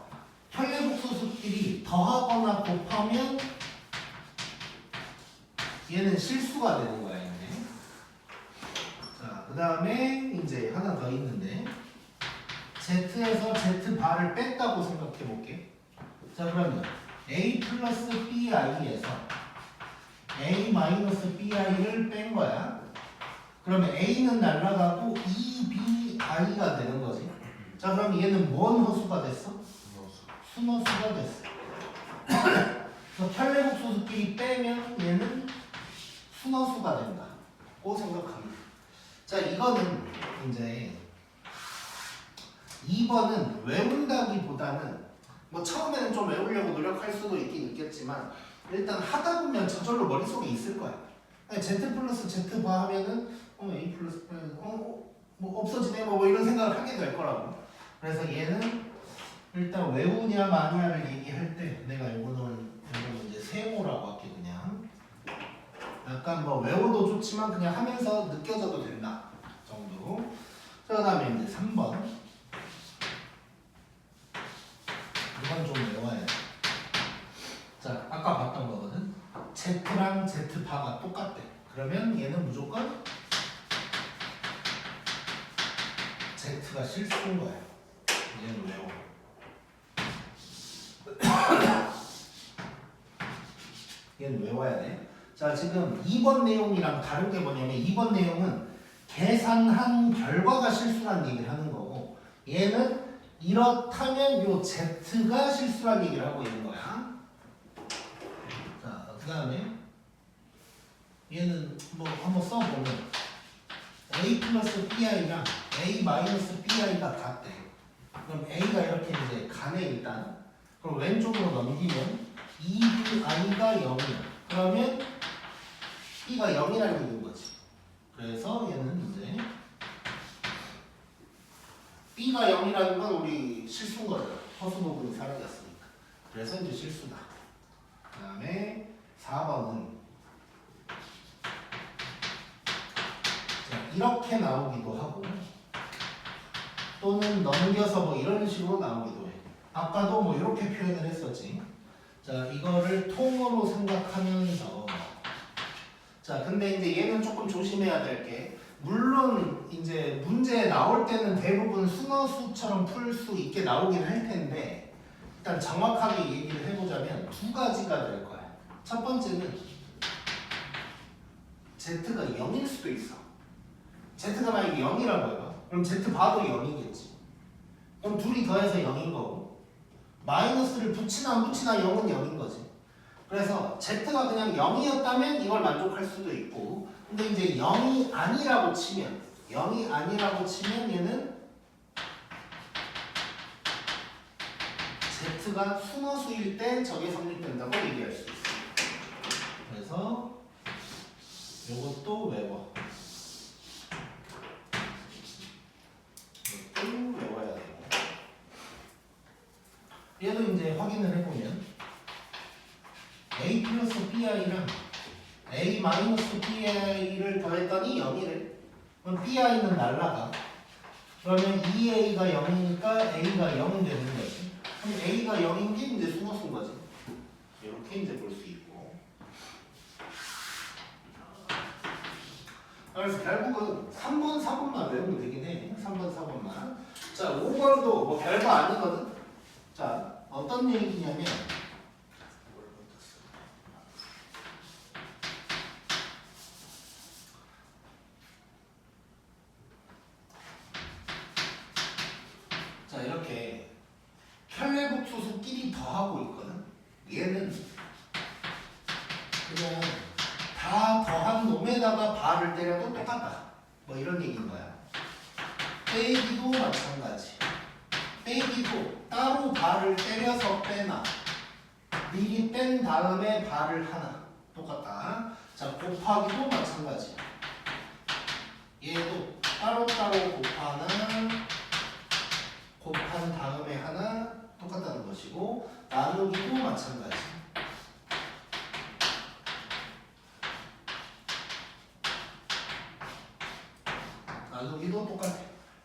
혈내국수수끼리 더하거나 곱하면 얘는 실수가 되는 거야. 얘네. 자, 그 다음에 이제 하나 더 있는데 z에서 z바를 뺐다고 생각해 볼게. 자, 그러면 a 플러스 bi에서 a 마이너스 bi를 뺀 거야. 그러면 a는 날라가고 2bi가 되는 거지. 자, 그럼 얘는 뭔 허수가 됐어? 순허수가 됐어. 그래서 혈내국소수끼리 빼면 얘는 순허수가 된다. 고 생각합니다. 자, 이거는 이제 2번은 외운다기보다는 뭐 처음에는 좀 외우려고 노력할 수도 있긴 있겠지만 일단 하다 보면 저절로 머릿속에 있을 거야. 아니, z 플러스 z바 하면은 a 플러스 뭐 없어지네 뭐 이런 생각을 하게 될 거라고. 그래서 얘는 일단 외우냐 마냐를 얘기할 때 내가 이거는 이제 세모라고 할게. 그냥 약간 뭐 외워도 좋지만 그냥 하면서 느껴져도 된다 정도. 자, 그 다음에 이제 3번. 이건 좀 외워야 돼. 자, 아까 봤던 거거든. z랑 z바가 그러면 얘는 무조건 Z가 실수인 거야. 얘는 외워. 얘는 외워야 돼. 자, 지금 2번 내용이랑 다른 게 뭐냐면 2번 내용은 계산한 결과가 실수란 얘기를 하는 거고 얘는 이렇다면 요 Z가 실수란 얘기를 하고 있는 거야. 자, 그 다음에 얘는 뭐 한번 써보면 A 플러스 BI랑 A 마이너스 BI가 같대. 그럼 A가 이렇게 이제 가네 일단. 그럼 왼쪽으로 넘기면 2I가 0이야. 그러면 B가 0이라는 얘기인 거지. 그래서 얘는 이제 B가 0이라는 건 우리 실수인 거죠. 허수 부분이 사라졌으니까. 그래서 이제 실수다. 그 다음에 4번은 이렇게 나오기도 하고 또는 넘겨서 뭐 이런 식으로 나오기도 해. 아까도 뭐 이렇게 표현을 했었지. 자, 이거를 통으로 생각하면서 자, 근데 이제 얘는 조금 조심해야 될 게 물론 이제 문제 나올 때는 대부분 순어수처럼 풀 수 있게 나오긴 할 텐데 일단 정확하게 얘기를 해보자면 두 가지가 될 거야. 첫 번째는 Z가 0일 수도 있어. Z가 만약에 0이라고 해봐. 그럼 Z 봐도 0이겠지. 그럼 둘이 더해서 0인 거고 마이너스를 붙이나 안 붙이나 0은 0인 거지. 그래서 Z가 그냥 0이었다면 이걸 만족할 수도 있고 근데 이제 0이 아니라고 치면 얘는 Z가 순어수일 때 저게 성립된다고 얘기할 수 있어. 그래서 요것도 외워. 외워야 되고 얘도 이제 확인을 해보면 A 플러스 BI랑 A 마이너스 BI를 더했더니 0이래. 그럼 BI는 날라가. 그러면 2A가 0이니까 A가 0이 되는 거지. 그럼 A가 0인 게 이제 순어수인 거지. 이렇게 이제 볼 수 있고. 그래서 결국은 3번, 4번만 외우면 되긴 해. 3번, 4번만. 자, 5번도 뭐 별거 아니거든. 자, 어떤 얘기냐면 자, 이렇게 편례복소수끼리 더하고 있거든. 얘는 그냥 다 더한 놈에다가 발을 때려도 똑같다. 뭐 이런 얘기인 거야. 빼기도 마찬가지. 빼기도 따로 발을 때려서 빼나 미리 뺀 다음에 발을 하나 똑같다. 자, 곱하기도 마찬가지. 얘도 따로따로 곱하나 곱한 다음에 하나 똑같다는 것이고 나누기도 마찬가지. 나누기도 똑같아.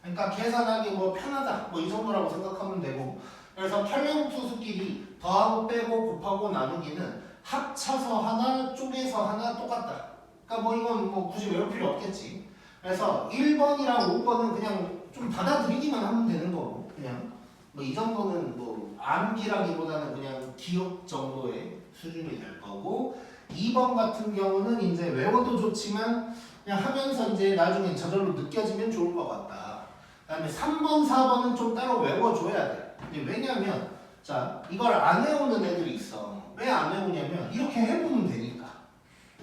그러니까 계산하기 뭐 편하다 뭐 이 정도라고 생각하면 되고 그래서 편례복소수끼리 더하고 빼고 곱하고 나누기는 합쳐서 하나 쪼개서 하나 똑같다. 그러니까 뭐 이건 뭐 굳이 외울 필요 없겠지. 그래서 1번이랑 5번은 그냥 좀 받아들이기만 하면 되는 거고 그냥 뭐 이 정도는 뭐 암기라기보다는 그냥 기억 정도의 수준이 될 거고 2번 같은 경우는 이제 외워도 좋지만 그냥 하면서 이제 나중에 저절로 느껴지면 좋을 것 같다. 그 다음에 3번, 4번은 좀 따로 외워줘야 돼. 근데 왜냐면 자 이걸 안 외우는 애들이 있어. 왜 안 외우냐면 이렇게 해보면 되니까.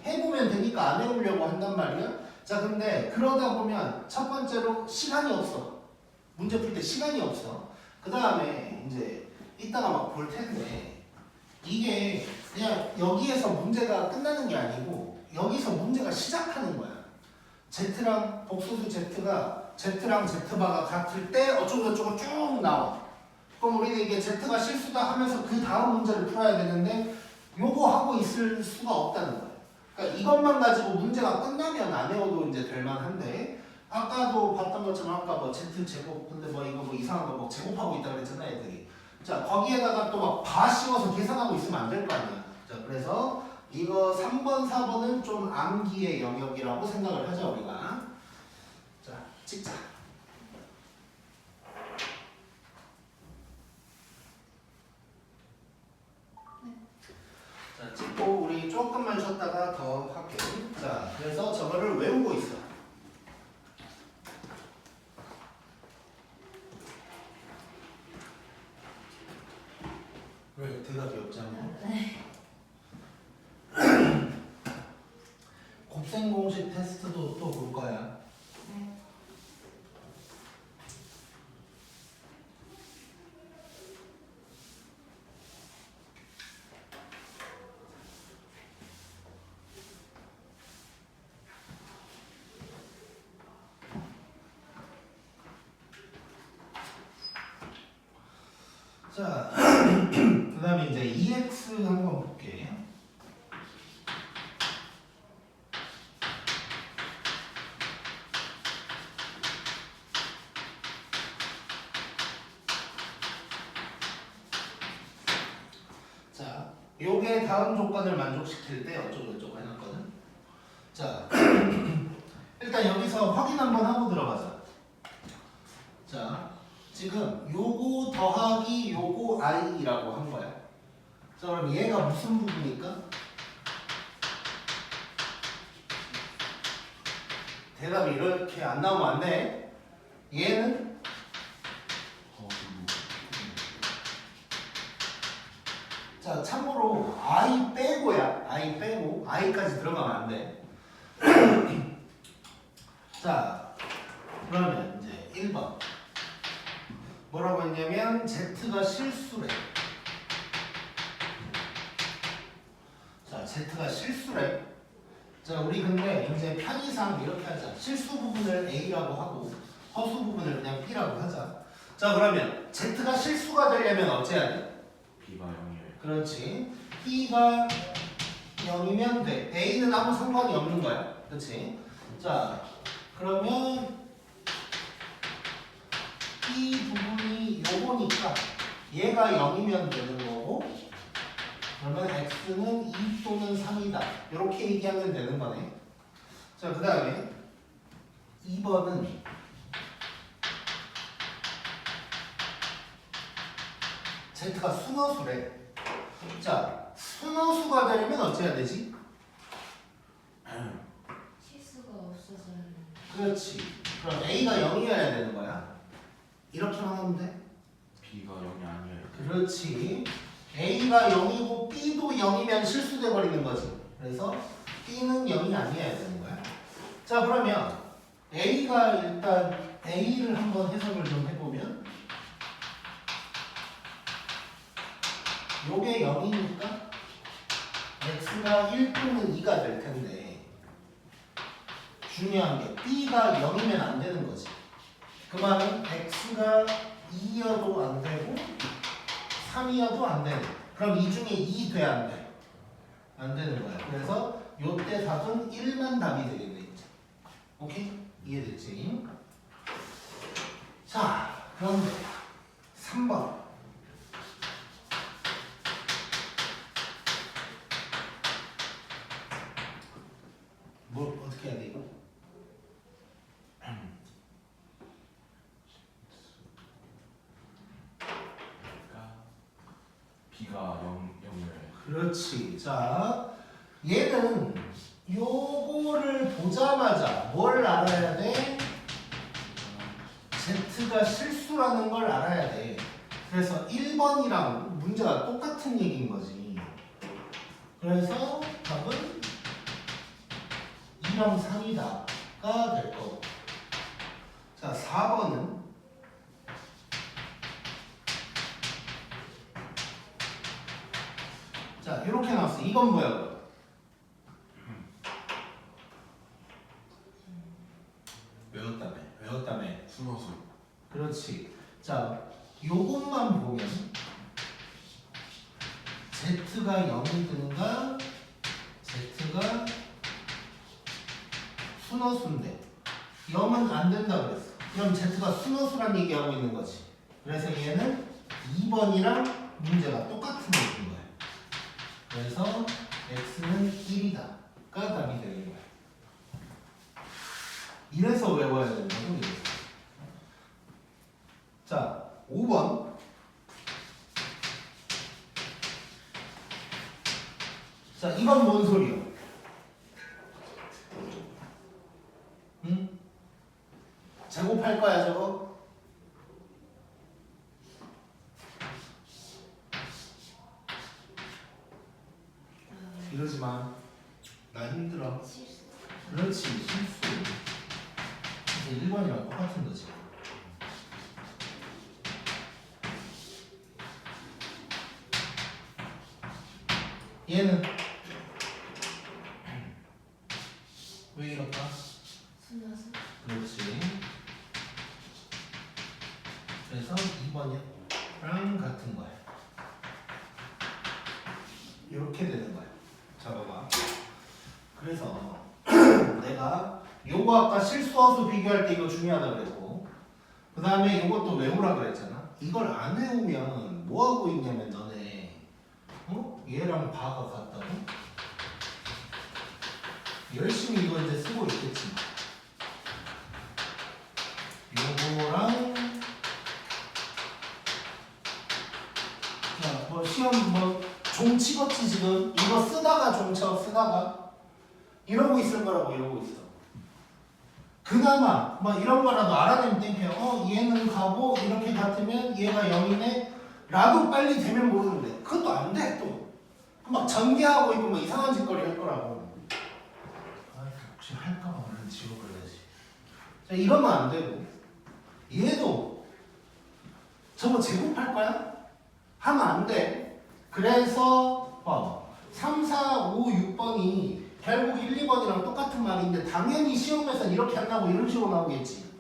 해보면 되니까 안 외우려고 한단 말이야. 자 근데 그러다 보면 첫 번째로 시간이 없어. 문제 풀 때 시간이 없어. 그 다음에 이제 이따가 막 볼 텐데 이게 그냥 여기에서 문제가 끝나는 게 아니고 여기서 문제가 시작하는 거야. Z랑 복소수 Z랑 Z바가 같을 때 어쩌고저쩌고 쭉 나와. 그럼 우리는 이게 Z가 실수다 하면서 그 다음 문제를 풀어야 되는데 요거 하고 있을 수가 없다는 거야. 그러니까 이것만 가지고 문제가 끝나면 안 외워도 이제 될 만한데 아까도 봤던 것처럼 아까 뭐 Z제곱 근데 뭐 이거 뭐 이상한 거 뭐 제곱하고 있다 그랬잖아 애들이. 자 거기에다가 또 막 바 씌워서 계산하고 있으면 안 될 거 아니야. 자 그래서 이거 3번, 4번은 좀 암기의 영역이라고 생각을 하자 우리가. 자, 찍자. 자, 찍고 우리 조금만 쉬었다가 더 할게. 자, 그래서 저거를 외우고 있어. 왜 대답이 없잖아. 네. 곱셈 공식 테스트도 또 볼 거야. 네. 자, 그 다음에 이제 EX 한번 볼게. 자, 요게 다음 조건을 만족시킬 때 어쩌고저쩌고 해놨거든. 자, 일단 여기서 확인 한번 하고 들어가자. 자, 지금 요거 더하기 요거 i라고 한 거야. 자, 그럼 얘가 무슨 부분일까? 대답이 이렇게 안 나오면 안 돼. 얘는 자, 참고로 i 빼고야. i 빼고 i까지 들어가면 안 돼. 자, 그러면 이제 1번 뭐라고 했냐면 z가 실수래. 자, z가 실수래. 자, 우리 근데 이제 편의상 이렇게 하자. 실수 부분을 a라고 하고 허수 부분을 그냥 b라고 하자. 자, 그러면 z가 실수가 되려면 어째야 돼? B가 0이에요. 그렇지. b가 0이면 돼. a는 아무 상관이 없는 거야. 그렇지? 자, 그러면 이 부분이 요거니까 얘가 0이면 되는 거고, 그러면 x는 2 또는 3이다. 이렇게 얘기하면 되는 거네. 자, 그 다음에 2번은 z가 순허수래. 자, 순허수가 되려면 어찌해야 되지? 실수가 없어서 그렇지. 그럼 a가 0이어야 되는 거야. 이렇게만 하면 돼. B가 0이 아니에요. 그렇지. a가 0이고 b도 0이면 실수돼 버리는 거지. 그래서 b는 0이 아니어야 되는 거야. 자, 그러면 a가 일단 a를 한번 해석을 좀 해보면 요게 0이니까 x가 1 또는 2가 될 텐데 중요한 게 b가 0이면 안 되는 거지. 그 말은 x가 2여도 안 되고 3이어도 안 되네. 그럼 이 중에 2 돼, 안 돼? 안 되는 거야. 그래서 요때 답은 1만 답이 되겠네. 이제. 오케이? 이해됐지? 자, 그런데 3번. 뭘 어떻게 해야 돼 이거? B가 0이에요. 그렇지. 자, 얘는 요거를 보자마자 뭘 알아야 돼? Z가 실수라는 걸 알아야 돼. 그래서 1번이랑 문제가 똑같은 얘기인 거지. 그래서 답은 2랑 3이다가 될 거고. 자, 4번은 자, 이렇게 나왔어. 이건 뭐야? 외웠다며. 외웠다며. 순호수. 그렇지. 자, 요것만 보면 Z가 0이든가 Z가 순허수인데 0은 안 된다 그랬어. 그럼 Z가 순허수란 얘기하고 있는 거지. 그래서 얘는 2번이랑 문제가 똑같은 얘기인 거야. 그래서 x는 1이다가 답이 되는 거야. 이래서 외워야 된다고 이랬어. 자, 5번. 자, 이건 뭔 소리야? 응? 제곱할 거야, 저거? 이러지 마. 나 힘들어. 실수. 그렇지, 실수. 이제 1번이랑 똑같은 거지. 얘는 왜 이럴까? 순화수. 그렇지. 그래서 2번이랑 같은 거야. 이렇게 되는 거야. 잡아봐. 그래서 내가 요거 아까 실수어수 비교할 때 이거 중요하다 그랬고, 그 다음에 요것도 외우라 그랬잖아. 이걸 안 외우면 뭐 하고 있냐면 너네 얘랑 바가 같다고? 열심히 이거 이제 쓰고 있겠지. 요거랑 자, 뭐 시험 종 찍었지 지금. 이거 쓰다가 종 쳐, 쓰다가 이러고 있을 거라고. 이러고 있어. 그나마 뭐 이런 거라도 알아내면 땡겨요. 얘는 가고 이렇게 같으면 얘가 0이네 라도 빨리 되면 모르는데 그것도 안 돼. 또 막 전개하고 있고 막 이상한 짓거리 할 거라고. 아, 혹시 할까봐 얼른 지워버려야지. 자, 이러면 안 되고, 얘도 저거 제곱할 거야? 하면 안 돼. 그래서 3, 4, 5, 6번이 결국 1, 2번이랑 똑같은 말인데 당연히 시험에서는 이렇게 안 나오고 이런 식으로 나오겠지.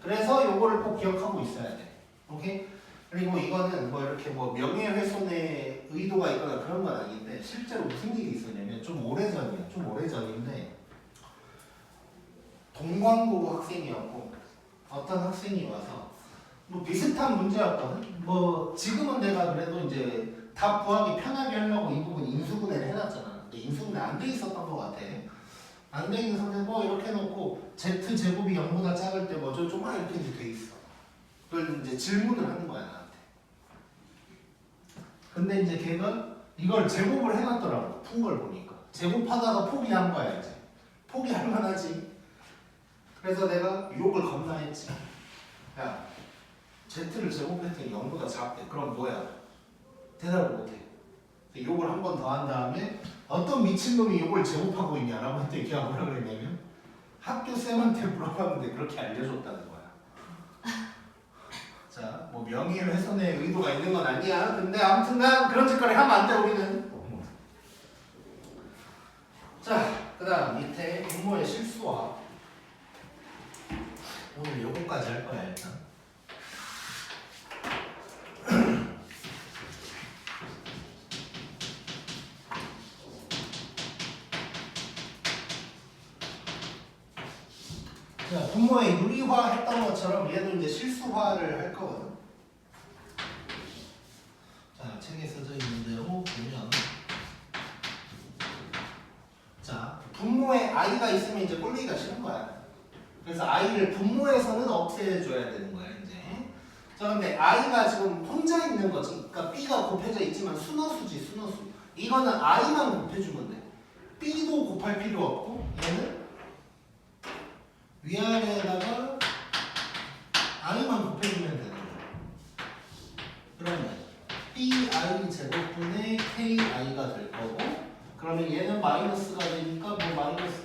그래서 요거를 꼭 기억하고 있어야 돼. 오케이? 그리고 이거는 뭐 이렇게 뭐 명예훼손의 의도가 있거나 그런 건 아닌데 실제로 무슨 일이 있었냐면 좀 오래전이야. 좀 오래전인데 동광고 학생이었고 어떤 학생이 와서 뭐 비슷한 문제였거든. 뭐 지금은 내가 그래도 이제 답 구하기 편하게 하려고 이 부분 인수분해를 해놨잖아. 근데 인수분해 안 돼 있었던 것 같아. 안 돼 있는 상태에서 뭐 이렇게 해놓고 z 제곱이 0보다 작을 때 뭐저 조금 이렇게 돼 있어. 그걸 이제 질문을 하는 거야 나한테. 근데 이제 걔가 이걸 제곱을 해놨더라고. 푼 걸 보니까 제곱하다가 포기한 거야 이제. 포기할 만하지. 그래서 내가 욕을 겁나 했지. 야, Z를 제곱했더니 0보다 작대. 그럼 뭐야? 대답을 못해. 욕을 한 번 더 한 다음에 어떤 미친놈이 욕을 제곱하고 있냐라고 했더니 걔가 뭐라 그랬냐면 학교 쌤한테 물어봤는데 그렇게 알려줬다는 거야. 자, 뭐 명예훼손의 의도가 있는 건 아니야. 근데 아무튼간 그런 짓거리 하면 안 돼 우리는. 자, 그 다음 밑에 분모의 실수와 오늘 요거까지 할 거야 일단. 자, 분모의 유리화 했던 것처럼 얘도 이제 실수화를 할 거거든. 자, 책에 써져 있는 대로 보면 자, 분모에 i가 있으면 이제 꼴리기가 싫은 거야. 그래서 i를 분모에서는 없애줘야 되는 거야 이제. 자, 근데 i가 지금 혼자 있는 거지. 그러니까 b가 곱해져 있지만 순허수지 순허수. 이거는 i만 곱해주면 돼. b도 곱할 필요 없고 얘는 위아래에다가 i만 곱해주면 되는 거야. 그러면 bi 제곱분의 ki가 될 거고, 그러면 얘는 마이너스가 되니까 뭐 마이너스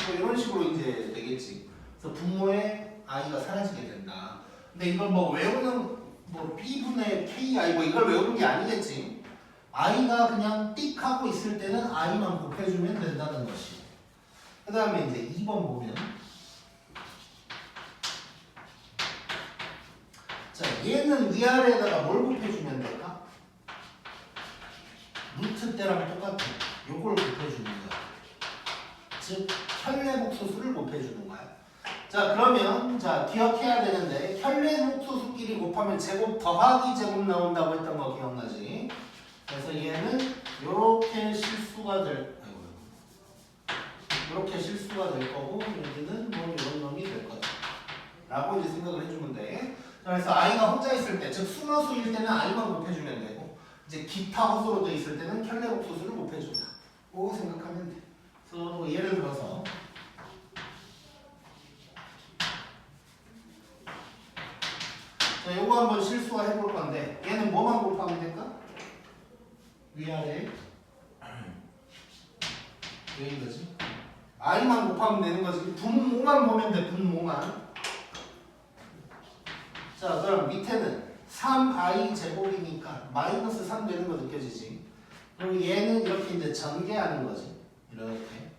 뭐 이런 식으로 이제 되겠지. 그래서 분모에 i가 사라지게 된다. 근데 이걸 뭐 외우는 뭐 b분의 ki 뭐 이걸 외우는 게 아니겠지. i가 그냥 띡 하고 있을 때는 i만 곱해주면 된다는 것이. 그 다음에 이제 2번 보면 자, 얘는 위아래에다가 뭘 곱해주면 될까? 루트 때랑 똑같아. 요걸 곱해주는 거야. 즉 혈례복소수를 곱해주는 거야. 자, 그러면 자 기억해야 되는데 혈례복소수끼리 곱하면 제곱 더하기 제곱 나온다고 했던 거 기억나지? 그래서 얘는 이렇게 실수가 될 이렇게 실수가 될 거고 여기는 뭐 이런 놈이 될 거다 라고 이제 생각을 해주면 돼. 그래서 i가 혼자 있을 때, 즉 순허수일 때는 i만 곱해주면 되고 이제 기타 허수로 돼 있을 때는 켤레복소수를 곱해준다 고 생각하면 돼. 그래서 예를 들어서 자, 요거 한번 실수화 해볼 건데 얘는 뭐만 곱하면 될까? 위아래 왜 이거지? i만 곱하면 되는 거지. 분모만 보면 돼. 분모만. 자 그럼 밑에는 3i 제곱이니까 마이너스 3 되는 거 느껴지지? 그럼 얘는 이렇게 이제 전개하는 거지. 이렇게.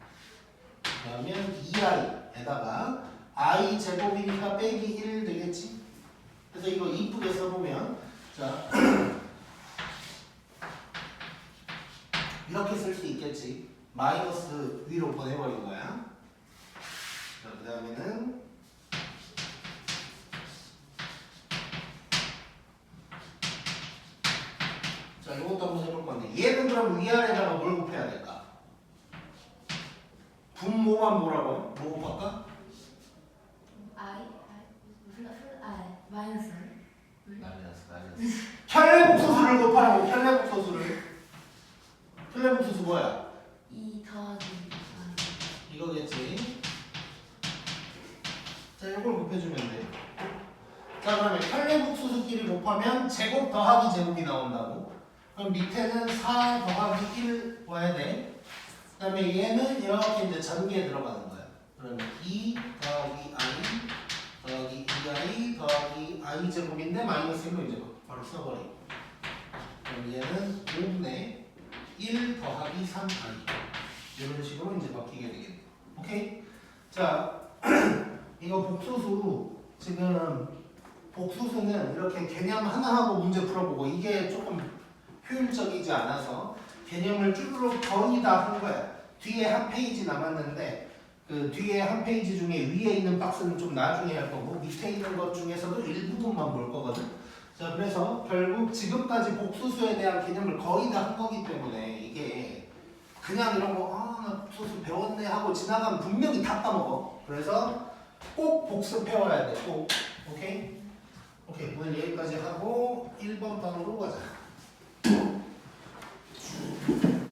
그러면 2i에다가 i 제곱이니까 빼기 1 되겠지? 그래서 이거 이쁘게 써보면 자 이렇게 쓸 수 있겠지. 마이너스 위로 보내버린 거야. 자, 그 다음에는 자 이것도 한번 해볼 건데 얘는 그럼 위아래다가 뭘 곱해야 될까? 분모만 뭐라고요? 뭐 곱할까? 마이너스. 켤레복소수를 곱하라고. 켤레복소수 뭐야? 2 더하기 이거겠지. 자 이걸 곱해주면 돼. 자 그러면 켤레복소수끼리 곱하면 제곱 더하기 제곱이 나온다고. 그럼 밑에는 4 더하기 1 와야 돼. 그 다음에 얘는 이렇게 이제 전기에 들어가는 거야. 그러면 2 더하기 i 더하기 2i 더하기 i 제곱인데 마이너스 1로 이제 바로 써버리고. 그럼 얘는 5분의 1 더하기 3i 이런 식으로 이제 바뀌게 되겠네. 오케이? 자 이거 복소수 지금 복소수는 이렇게 개념 하나하고 문제 풀어보고 이게 조금 효율적이지 않아서 개념을 쭈르륵 거의 다 한 거야. 뒤에 한 페이지 남았는데 그 뒤에 한 페이지 중에 위에 있는 박스는 좀 나중에 할 거고 밑에 있는 것 중에서도 일부분만 볼 거거든. 자 그래서 결국 지금까지 복소수에 대한 개념을 거의 다 한 거기 때문에 이게 그냥 이런 거 나 복소수 배웠네 하고 지나가면 분명히 다 까먹어. 그래서 꼭 복습해와야 돼. 꼭. 오케이? 오케이 오늘 여기까지 하고 1번 방으로 가자.